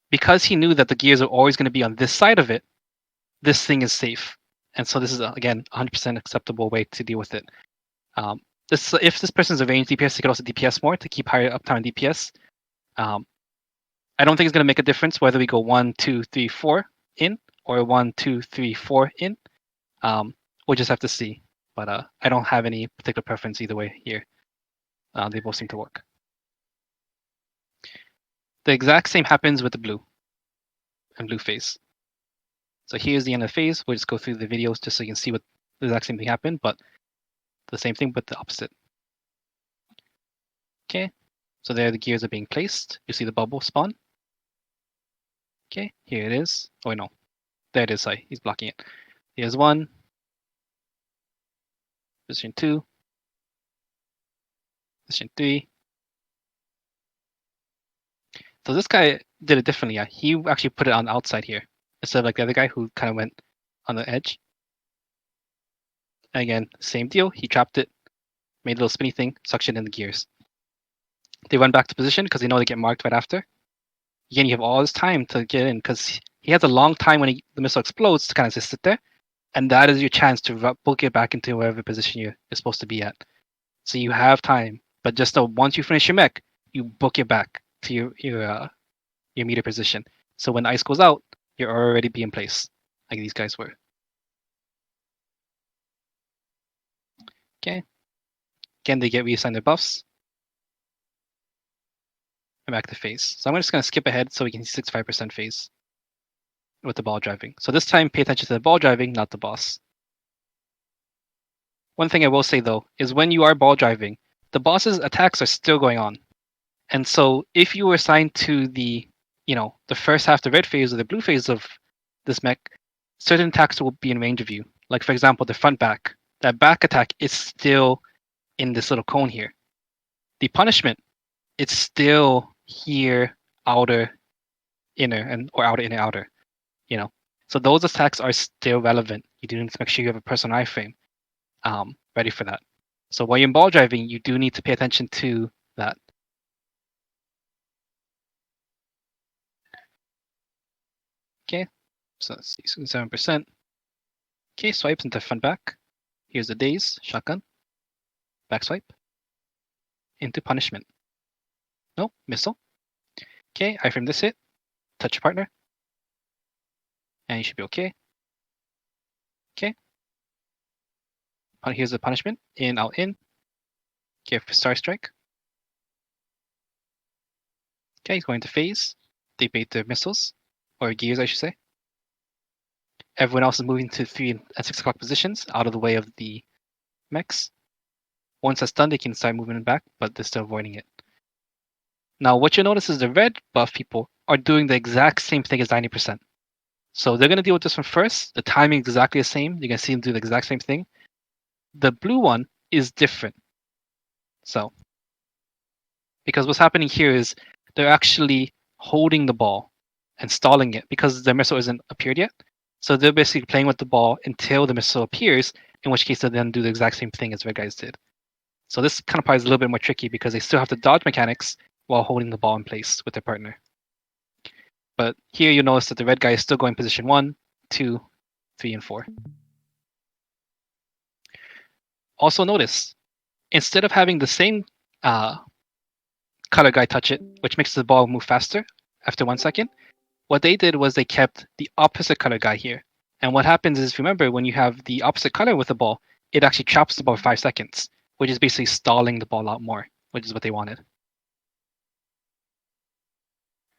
because he knew that the gears are always going to be on this side of it, this thing is safe. And so this is, again, 100% acceptable way to deal with it. If this person is a range DPS, he could also DPS more to keep higher uptime on DPS. I don't think it's going to make a difference whether we go 1, 2, 3, 4 in or 1, 2, 3, 4 in. We'll just have to see. But I don't have any particular preference either way here. They both seem to work. The exact same happens with the blue and blue phase. So here's the end of the phase. We'll just go through the videos just so you can see what the exact same thing happened, but the same thing, but the opposite. Okay, so there the gears are being placed. You see the bubble spawn. Okay, here it is. Oh no, there it is. Sorry, he's blocking it. Here's 1, position 2, position 3. So this guy did it differently. Yeah, he actually put it on the outside here instead of like the other guy who kind of went on the edge. And again, same deal. He trapped it, made a little spinny thing, suctioned in the gears. They run back to position because they know they get marked right after. Again, you have all this time to get in because he has a long time when the missile explodes to kind of just sit there. And that is your chance to book it back into whatever position you're supposed to be at. So you have time. But just know once you finish your mech, you book it back to your meter position. So when ice goes out, you're already be in place, like these guys were. Okay. Again, they get reassigned their buffs. And back to phase. So I'm just going to skip ahead so we can see 65% phase with the ball driving. So this time, pay attention to the ball driving, not the boss. One thing I will say though is when you are ball driving, the boss's attacks are still going on. And so if you were assigned to the first half, the red phase or the blue phase of this mech, certain attacks will be in range of you. Like for example, the front back. That back attack is still in this little cone here. The punishment, it's still here, outer, inner, or outer, inner, outer. So those attacks are still relevant. You do need to make sure you have a personal iframe ready for that. So while you're in ball driving, you do need to pay attention to that. Okay, so let's see, 7%. Okay, swipes into front back. Here's the daze, shotgun, back swipe, into punishment. No, missile. Okay, iframe this hit, touch your partner, and you should be okay. Okay. Here's the punishment, in, out, in. Okay, for star strike. Okay, he's going to phase. They bait their missiles, or gears, I should say. Everyone else is moving to 3 and 6 o'clock positions, out of the way of the mechs. Once that's done, they can start moving back, but they're still avoiding it. Now, what you'll notice is the red buff people are doing the exact same thing as 90%. So they're going to deal with this one first. The timing is exactly the same. You're going to see them do the exact same thing. The blue one is different. So, because what's happening here is they're actually holding the ball and stalling it because the missile isn't appeared yet. So they're basically playing with the ball until the missile appears, in which case they'll then do the exact same thing as red guys did. So this kind of part is a little bit more tricky because they still have to dodge mechanics while holding the ball in place with their partner. But here you notice that the red guy is still going position 1, 2, 3, and 4. Also notice, instead of having the same color guy touch it, which makes the ball move faster after 1 second, what they did was they kept the opposite color guy here. And what happens is, remember, when you have the opposite color with the ball, it actually traps the ball for 5 seconds, which is basically stalling the ball out more, which is what they wanted.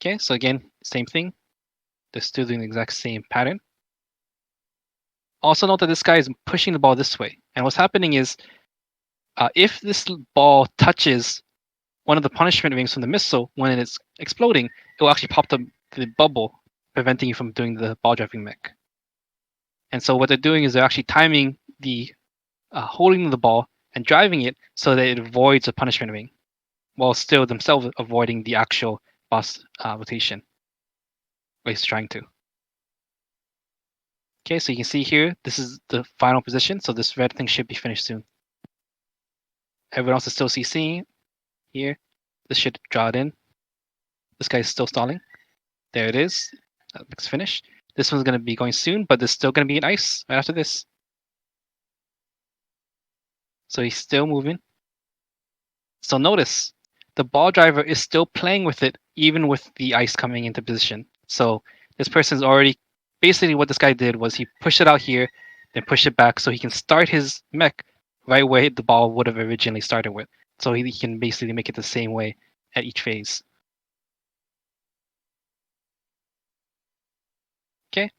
Okay, so again, same thing. They're still doing the exact same pattern. Also note that this guy is pushing the ball this way. And what's happening is, if this ball touches one of the punishment rings from the missile, when it's exploding, it will actually pop the bubble, preventing you from doing the ball driving mech. And so what they're doing is they're actually timing the holding the ball and driving it so that it avoids a punishment ring, while still themselves avoiding the actual boss rotation. At least trying to. Okay, so you can see here, this is the final position, so this red thing should be finished soon. Everyone else is still CCing here. This should draw it in. This guy is still stalling. There it is. That looks finished. This one's going to be going soon, but there's still going to be an ice right after this. So he's still moving. So notice, the ball driver is still playing with it, even with the ice coming into position. So this person's already, basically what this guy did was he pushed it out here, then pushed it back so he can start his mech right where the ball would have originally started with. So he can basically make it the same way at each phase. Okay.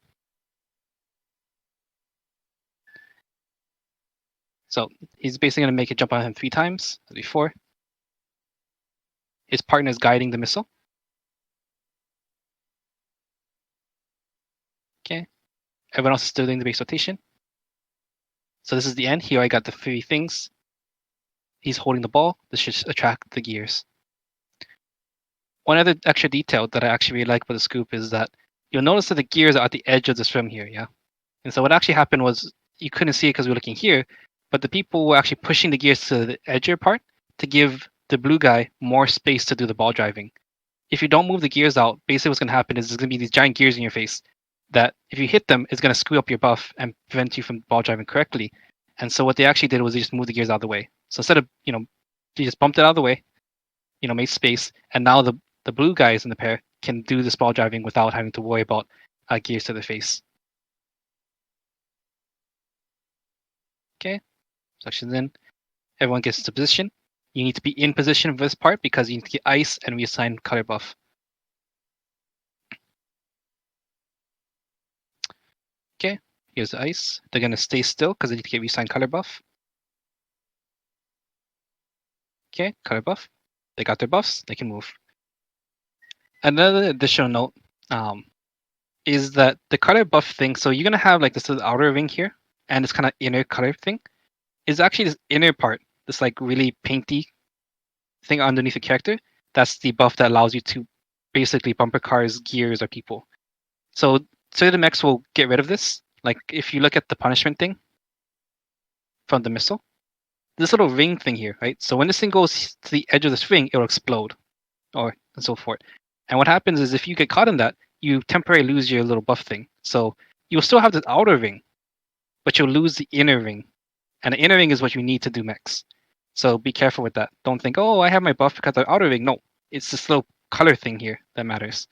So he's basically going to make it jump on him 3 times, as before. His partner is guiding the missile. Okay. Everyone else is still doing the base rotation. So this is the end. Here I got the 3 things. He's holding the ball. This should attract the gears. One other extra detail that I actually really like about the scoop is that you'll notice that the gears are at the edge of this rim here, yeah? And so what actually happened was, you couldn't see it because we were looking here, but the people were actually pushing the gears to the edgier part to give the blue guy more space to do the ball driving. If you don't move the gears out, basically what's going to happen is there's going to be these giant gears in your face that if you hit them, it's going to screw up your buff and prevent you from ball driving correctly. And so what they actually did was they just moved the gears out of the way. So instead of, they just bumped it out of the way, made space, and now the blue guys in the pair can do this ball driving without having to worry about gears to the face. Okay, section's in. Everyone gets to position. You need to be in position for this part because you need to get ice and reassign color buff. Okay, here's the ice. They're going to stay still because they need to get reassign color buff. Okay, color buff. They got their buffs. They can move. Another additional note is that the color buff thing, so you're going to have like this outer ring here and this kind of inner color thing is actually this inner part, this like really painty thing underneath the character. That's the buff that allows you to basically bumper cars, gears, or people. So certain mechs will get rid of this. Like if you look at the punishment thing from the missile, this little ring thing here, right? So when this thing goes to the edge of this ring, it will explode, and so forth. And what happens is if you get caught in that, you temporarily lose your little buff thing. So you'll still have this outer ring, but you'll lose the inner ring. And the inner ring is what you need to do mechs. So be careful with that. Don't think, oh, I have my buff because of the outer ring. No, it's this little color thing here that matters.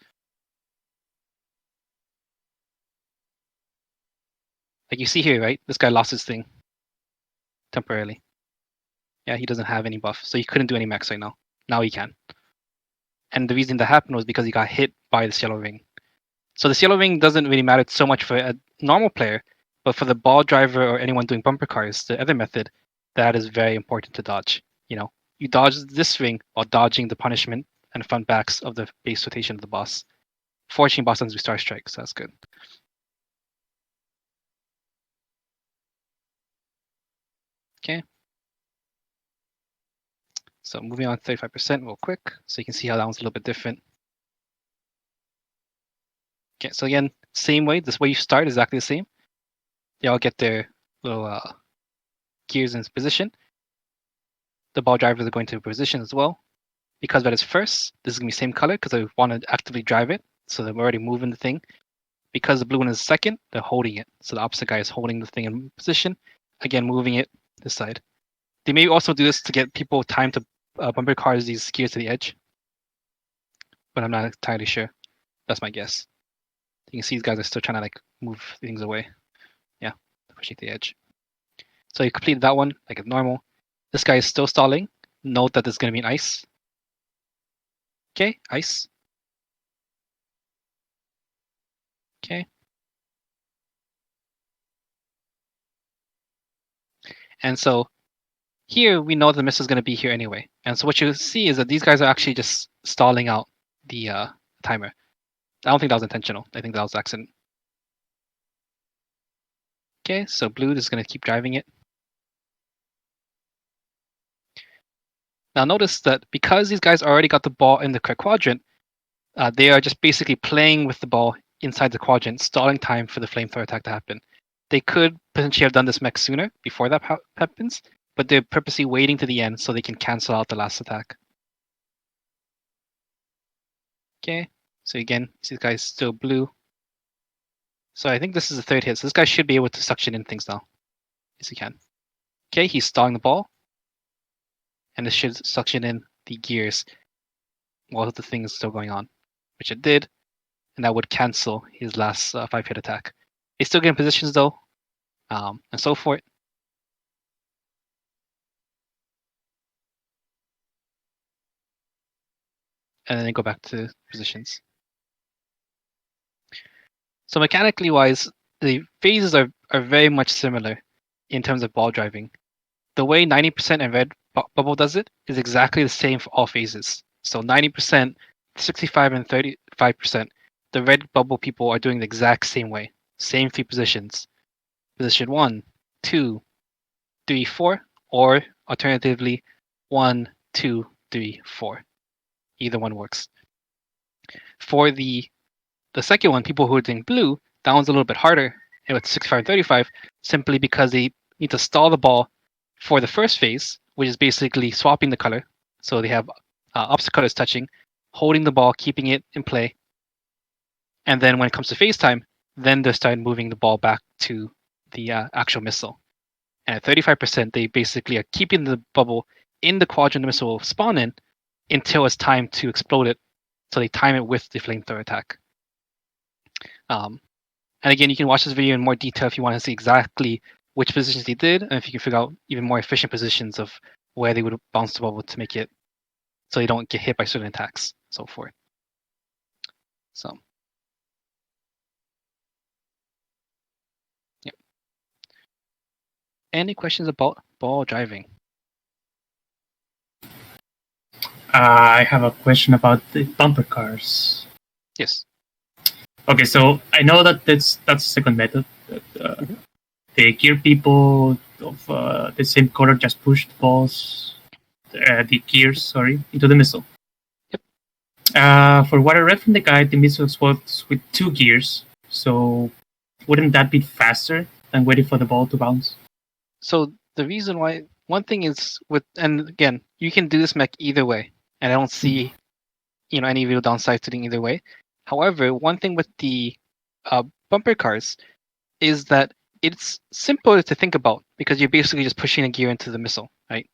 Like you see here, right? This guy lost his thing temporarily. Yeah, he doesn't have any buff, so he couldn't do any mechs right now. Now he can. And the reason that happened was because he got hit by this yellow ring. So this yellow ring doesn't really matter so much for a normal player, but for the ball driver or anyone doing bumper cars, the other method, that is very important to dodge. You dodge this ring while dodging the punishment and front backs of the base rotation of the boss. Fortunately, boss doesn't do star strike, so that's good. Okay. So moving on 35% real quick, so you can see how that one's a little bit different. Okay, so again, same way, this way you start is exactly the same. They all get their little gears in position. The ball drivers are going to position as well. Because that is first, this is going to be same color because I want to actively drive it. So they're already moving the thing. Because the blue one is second, they're holding it. So the opposite guy is holding the thing in position. Again, moving it this side. They may also do this to get people time to bumper cars these gears to the edge. But I'm not entirely sure. That's my guess. You can see these guys are still trying to like move things away. Yeah, pushing to the edge. So you completed that one like it's normal. This guy is still stalling. Note that there's going to be an ice. Okay, ice. Okay. And so here we know the missile is going to be here anyway. And so what you see is that these guys are actually just stalling out the timer. I don't think that was intentional. I think that was accident. Okay, so blue is going to keep driving it. Now notice that because these guys already got the ball in the correct quadrant, they are just basically playing with the ball inside the quadrant, stalling time for the flamethrower attack to happen. They could potentially have done this mech sooner, before that happens, but they're purposely waiting to the end so they can cancel out the last attack. Okay, so again, this guy's still blue. So I think this is the third hit, so this guy should be able to suction in things now. Yes, he can. Okay, he's stalling the ball. And this should suction in the gears while the thing is still going on, which it did. And that would cancel his last 5-hit attack. He's still getting positions though, and so forth. And then they go back to positions. So mechanically wise, the phases are very much similar in terms of ball driving. The way 90% and red bubble does it is exactly the same for all phases. So 90%, 65 and 35%, the red bubble people are doing the exact same way. Same 3 positions. Position 1, 2, 3, 4, or alternatively 1, 2, 3, 4. Either one works. For the second one, people who are doing blue, that one's a little bit harder with 65 and 35, simply because they need to stall the ball for the first phase, which is basically swapping the color. So they have opposite colors touching, holding the ball, keeping it in play. And then when it comes to phase time, then they start moving the ball back to the actual missile. And at 35%, they basically are keeping the bubble in the quadrant the missile will spawn in until it's time to explode it. So they time it with the flamethrower attack. And again, you can watch this video in more detail if you want to see exactly which positions they did, and if you can figure out even more efficient positions of where they would bounce the bubble to make it so they don't get hit by certain attacks, so forth. So, yeah. Any questions about ball driving? I have a question about the bumper cars. Yes. Okay, so I know that that's the second method. The gear people of the same color just push the balls, the gears, into the missile. Yep. For what I read from the guide, the missile works with 2 gears. So wouldn't that be faster than waiting for the ball to bounce? So the reason why, one thing is and again, you can do this mech either way, and I don't see, any real downside to doing either way. However, one thing with the bumper cars is that it's simpler to think about because you're basically just pushing a gear into the missile, right?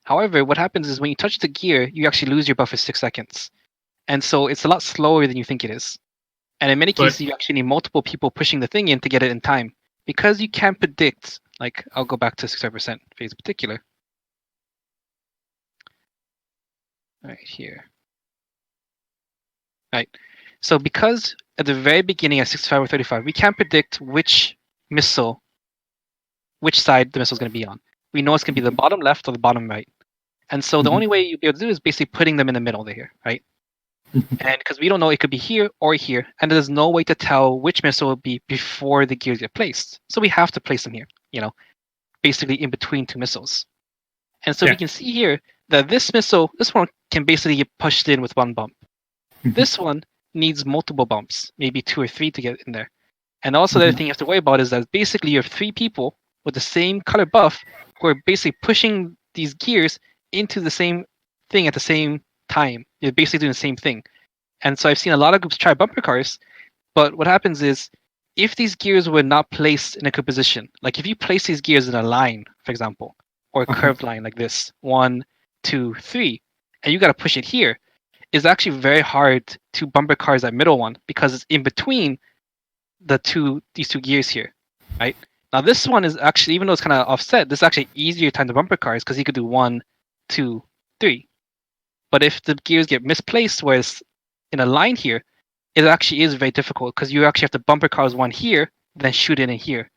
However, what happens is when you touch the gear, you actually lose your buff for 6 seconds. And so it's a lot slower than you think it is. And in many cases, you actually need multiple people pushing the thing in to get it in time. Because you can't predict, like, I'll go back to 65% phase in particular. Right here. Right. So because at the very beginning at 65 or 35, we can't predict which side the missile is going to be on. We know it's going to be the bottom left or the bottom right. And so the only way you'll be able to do is basically putting them in the middle there, right? And because we don't know, it could be here or here, and there's no way to tell which missile will be before the gears get placed. So we have to place them here, basically in between 2 missiles. And so we can see here that this one can basically get pushed in with 1 bump. This one needs multiple bumps, maybe 2 or 3 to get in there. And also the other thing you have to worry about is that basically you have 3 people with the same color buff who are basically pushing these gears into the same thing at the same time. You're basically doing the same thing. And so I've seen a lot of groups try bumper cars, but what happens is if these gears were not placed in a good position, like if you place these gears in a line, for example, or a curved line like this, 1, 2, 3, and you got to push it here, it's actually very hard to bumper cars that middle one because it's in between these two gears here, right? Now this one is actually, even though it's kind of offset, this is actually easier time to bumper cars because you could do 1, 2, 3. But if the gears get misplaced, where it's in a line here, it actually is very difficult because you actually have to bumper cars 1 here, then shoot it in here.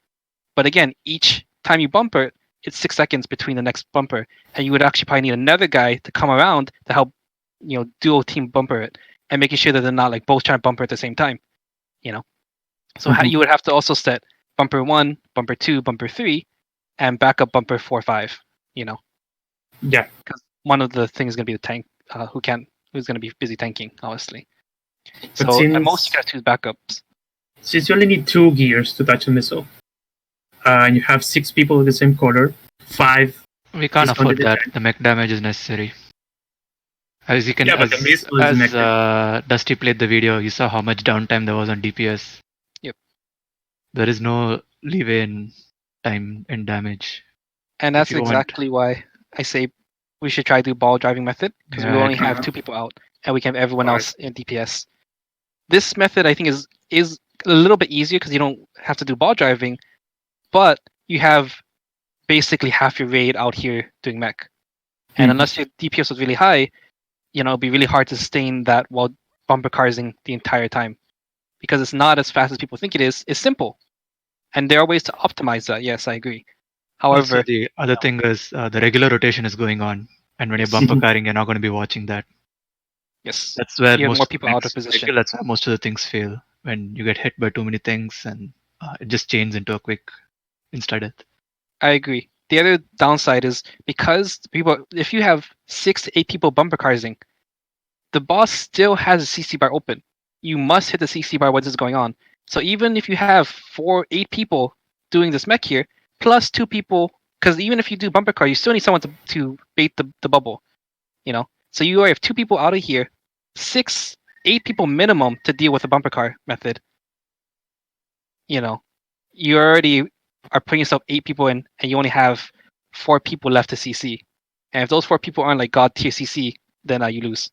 But again, each time you bumper, it's 6 seconds between the next bumper, and you would actually probably need another guy to come around to help, dual team bumper it and making sure that they're not like both trying to bumper at the same time. So you would have to also set bumper 1, bumper 2, bumper 3, and backup bumper 4, 5. Yeah. Because one of the things is going to be the tank who's going to be busy tanking, obviously. But So at most you got 2 backups. Since you only need 2 gears to touch a missile, and you have 6 people with the same color, 5. We can't afford that. The mech damage is necessary. As you can, but the missile is Dusty played the video, you saw how much downtime there was on DPS. Yep. There is no leeway in time and damage. And that's exactly why I say we should try to do ball driving method, because we only have 2 people out, and we can have everyone else in DPS. This method, I think, is a little bit easier because you don't have to do ball driving, but you have basically half your raid out here doing mech. And unless your DPS was really high, it'd be really hard to sustain that while bumper carsing the entire time. Because it's not as fast as people think it is. It's simple. And there are ways to optimize that. Yes, I agree. However, also, the other thing is the regular rotation is going on. And when you're bumper carring, you're not going to be watching that. Yes. That's where you have more people out of position. That's why most of the things fail. When you get hit by too many things and it just chains into a quick insta-death. I agree. The other downside is because if you have 6 to 8 people bumper carsing, the boss still has a CC bar open. You must hit the CC bar when this is going on. So even if you have 8 people doing this mech here, plus 2 people, because even if you do bumper car, you still need someone to bait the bubble. So you have 2 people out of here, 8 people minimum to deal with the bumper car method. You already are putting yourself 8 people in, and you only have 4 people left to CC. And if those 4 people aren't like god tier CC, then you lose.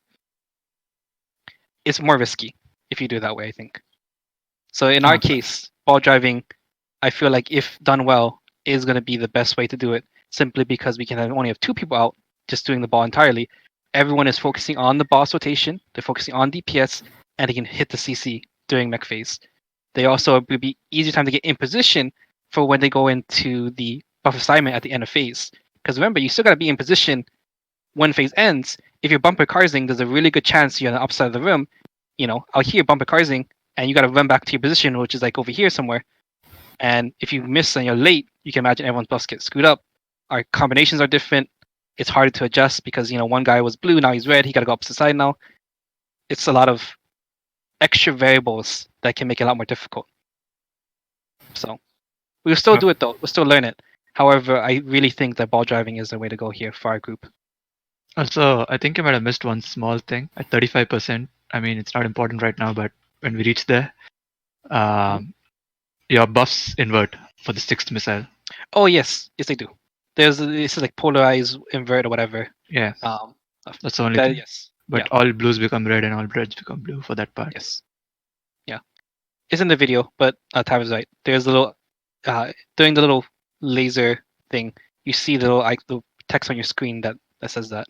It's more risky if you do it that way, I think. So in our case, ball driving, I feel like if done well, is going to be the best way to do it, simply because we can only have 2 people out just doing the ball entirely. Everyone is focusing on the boss rotation, they're focusing on DPS, and they can hit the CC during mech phase. They also will be easier time to get in position for when they go into the buff assignment at the end of phase. Because remember, you still got to be in position when phase ends. If you're bumper carsing, there's a really good chance you're on the upside of the room. Out here bumper carsing, and you got to run back to your position, which is like over here somewhere. And if you miss and you're late, you can imagine everyone's buffs get screwed up. Our combinations are different. It's harder to adjust because one guy was blue, now he's red. He got to go up to the side now. It's a lot of extra variables that can make it a lot more difficult. So we'll still do it though. We'll still learn it. However, I really think that ball driving is the way to go here for our group. Also, I think you might have missed one small thing at 35%. I mean, it's not important right now, but when we reach there, your buffs invert for the 6th missile. Oh yes, they do. This is like polarize invert or whatever. Yeah. That's the only thing. Yes. But all blues become red and all reds become blue for that part. Yes. Yeah. It's in the video, but Tav is right. There's a little during the little laser thing, you see the little the text on your screen that says that.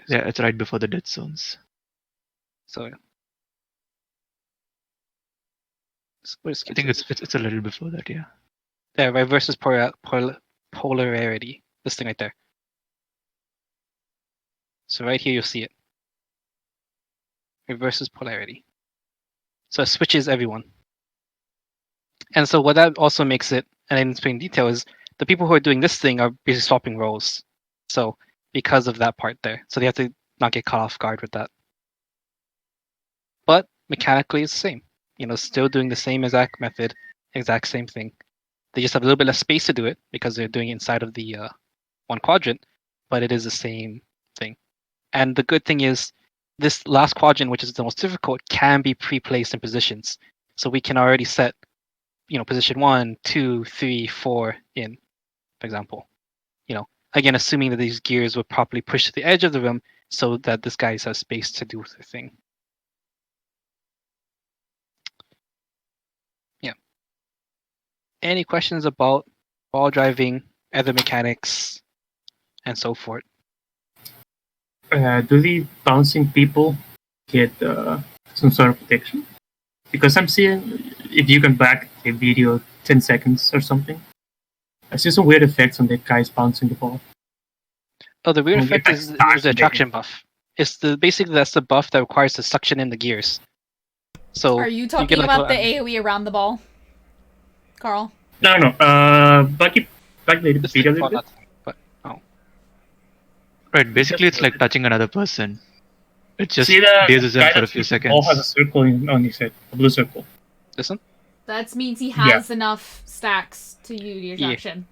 Yeah, it's right before the dead zones. So yeah. I think it's a little before that, yeah. There, right, versus polarity. This thing right there. So right here you'll see it. Reverses polarity. So it switches everyone. And so what that also makes it, and I didn't explain in detail, is the people who are doing this thing are basically swapping roles. So because of that part there. So they have to not get caught off guard with that. But mechanically it's the same. Still doing the same exact method, exact same thing. They just have a little bit less space to do it because they're doing it inside of the one quadrant, but it is the same thing. And the good thing is this last quadrant, which is the most difficult, can be pre-placed in positions. So we can already set, position 1, 2, 3, 4 in, for example. Again, assuming that these gears were properly pushed to the edge of the room so that this guy has space to do their thing. Yeah. Any questions about ball driving, other mechanics, and so forth? Do the bouncing people get some sort of protection? Because I'm seeing if you can back a video 10 seconds or something, I see some weird effects on the guys bouncing the ball. Oh, the weird Well, effect it is starts the with attraction buff. It's basically that's the buff that requires to suction in the gears. So Are you get, talking like, about a the little AoE around the ball, Carl? No. Back the This video a thing- little oh, bit. not- but Right, basically Just it's like touching another person. It just See the dazes guy him for a that's few with the ball has a seconds. circle on his head, a blue circle. this one. That means he has enough stacks to use the attraction.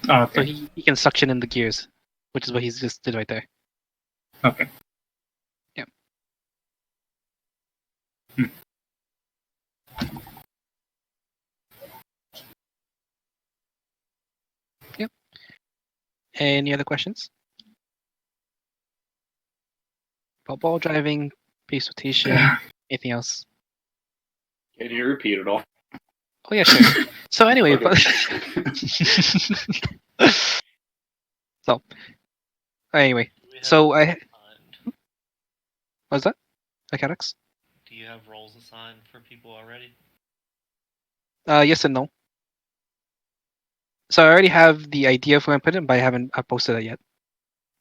Oh, So okay. he can suction in the gears, which is what he's just did right there. Okay. Yeah. Yep. Any other questions? About ball driving, base rotation, anything else? Can you repeat it all? Oh yeah, sure. So anyway, so anyway, so what's that? Mechanics? Do you have roles assigned for people already? Yes and no. So I already have the idea for when I put it, but I haven't posted it yet.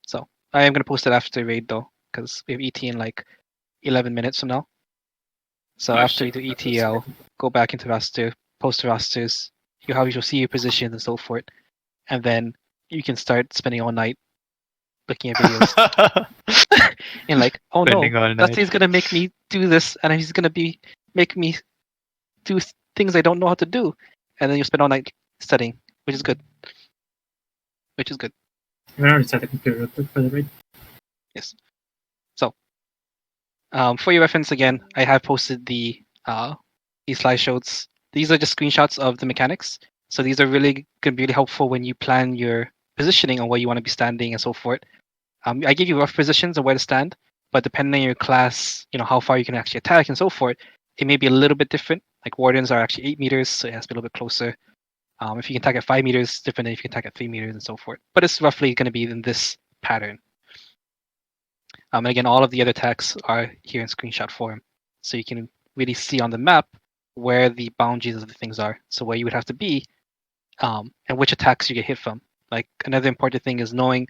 So I am gonna post it after raid though, because we have ET in like 11 minutes from now. So after we do ET, I'll go back into roster, post the rosters, how you'll see your positions and so forth, and then you can start spending all night looking at videos and like, oh no, Spending all night. Dusty's gonna make me do this, and he's gonna make me do things I don't know how to do, and then you spend all night studying, which is good. Which is good. I'm gonna reset the computer real quick for the raid. Yes. So, for your reference again, I have posted these slideshows. These are just screenshots of the mechanics. So these are really going to be really helpful when you plan your positioning on where you want to be standing and so forth. I give you rough positions on where to stand, but depending on your class, how far you can actually attack and so forth, it may be a little bit different. Like Wardens are actually 8 meters, so it has to be a little bit closer. If you can attack at 5 meters, different than if you can attack at 3 meters and so forth. But it's roughly going to be in this pattern. And again, all of the other attacks are here in screenshot form. So you can really see on the map where the boundaries of the things are. So where you would have to be, and which attacks you get hit from. Like another important thing is knowing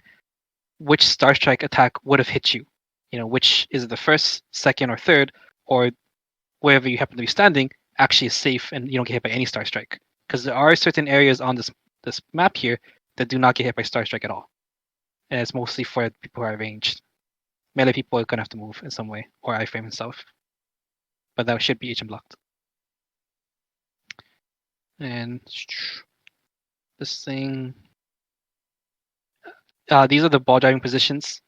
which Star Strike attack would have hit you. Which is the first, second, or third, or wherever you happen to be standing actually is safe and you don't get hit by any Star Strike. Because there are certain areas on this map here that do not get hit by Star Strike at all. And it's mostly for people who are ranged. Melee people are gonna have to move in some way, or iframe himself. But that should be HM blocked. And this thing. These are the ball driving positions.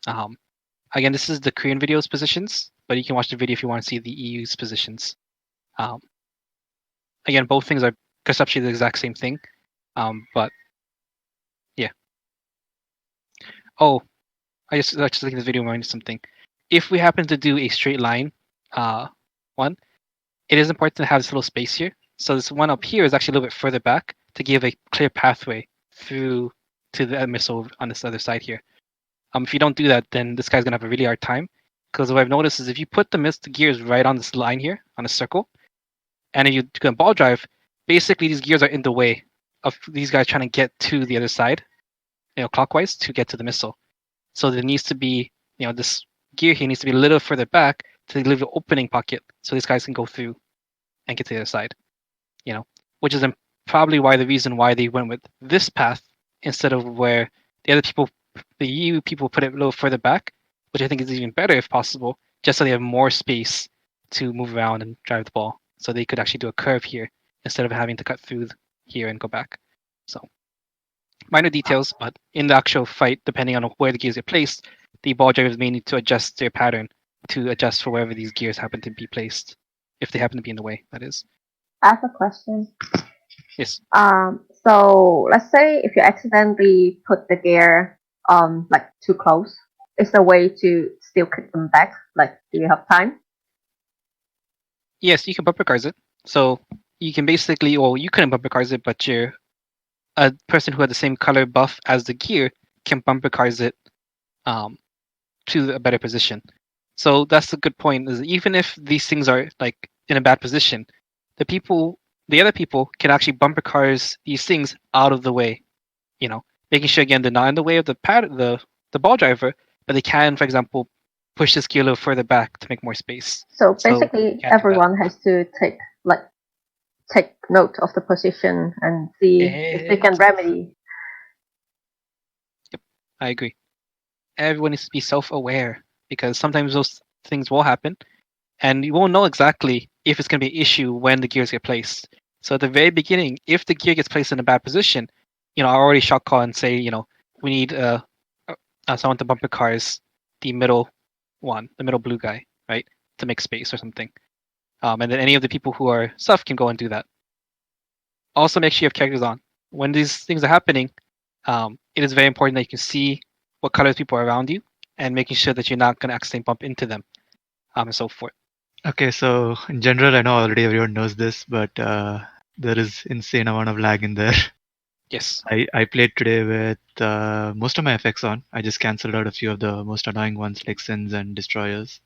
Again, this is the Korean videos positions, but you can watch the video if you want to see the EU's positions. Again, both things are conceptually the exact same thing, but yeah. Oh, I just looking at the video reminded something. If we happen to do a straight line, one, it is important to have this little space here. So this one up here is actually a little bit further back to give a clear pathway through to the missile on this other side here. If you don't do that, then this guy's gonna have a really hard time. Because what I've noticed is if you put the gears right on this line here, on a circle, and if you do a ball drive, basically these gears are in the way of these guys trying to get to the other side, clockwise to get to the missile. So there needs to be, this gear here needs to be a little further back to leave an opening pocket so these guys can go through and get to the other side. Which is probably the reason why they went with this path instead of where the other people, the EU people, put it a little further back, which I think is even better if possible, just so they have more space to move around and drive the ball. So they could actually do a curve here instead of having to cut through here and go back. So minor details, but in the actual fight, depending on where the gears are placed, the ball drivers may need to adjust their pattern to adjust for wherever these gears happen to be placed, if they happen to be in the way, that is. I have a question. Yes. So let's say if you accidentally put the gear like too close, is there a way to still kick them back? Like, do you have time? Yes, you can bumper cars it. So you can basically, you couldn't bumper cars it, but a person who had the same color buff as the gear can bumper cars it to a better position. So that's a good point. Is even if these things are like in a bad position, the other people can actually bumper cars these things out of the way making sure again they're not in the way of the ball driver, but they can, for example, push this gear a little further back to make more space. So So basically, you can't do that. everyone has to take note of the position and see if they can remedy. Yep, I agree. Everyone needs to be self-aware because sometimes those things will happen, and you won't know exactly if it's going to be an issue when the gears get placed. So at the very beginning, if the gear gets placed in a bad position, I already shot call and say, we need someone to bumper cars the middle one, the middle blue guy, right, to make space or something. And then any of the people who are stuff can go and do that. Also, make sure you have characters on. When these things are happening, it is very important that you can see what colors people are around you and making sure that you're not going to accidentally bump into them, and so forth. Okay, so in general, I know already everyone knows this, but there is insane amount of lag in there. Yes. I played today with most of my effects on. I just cancelled out a few of the most annoying ones like Sins and Destroyers.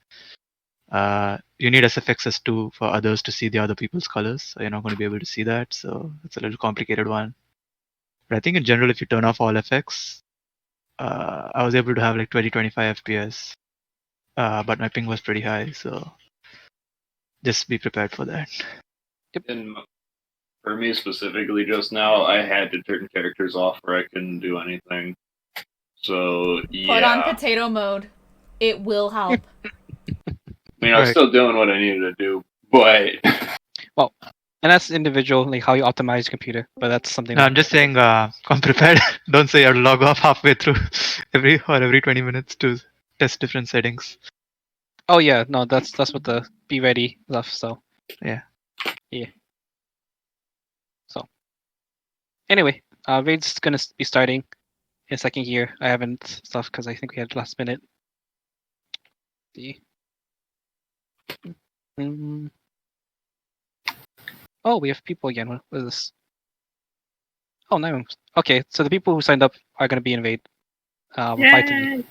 You need SFXs too for others to see the other people's colors, so you're not going to be able to see that, so it's a little complicated one. But I think in general, if you turn off all effects, I was able to have like 20-25 FPS, but my ping was pretty high, so just be prepared for that. And for me specifically, just now, I had to turn characters off or I couldn't do anything. So yeah. Put on potato mode. It will help. I mean, I was still doing what I needed to do, but well, and that's individual, like how you optimize your computer. But that's something. No, I'm just saying, come prepared. Don't say I'll log off halfway through every 20 minutes to test different settings. Oh yeah, no, that's what the be ready stuff. So yeah. So anyway, raid's gonna be starting in a second here. I haven't stuff because I think we had last minute. See. Oh, we have people again. What is this? Oh, no. Okay, so the people who signed up are going to be in raid. Fighting me.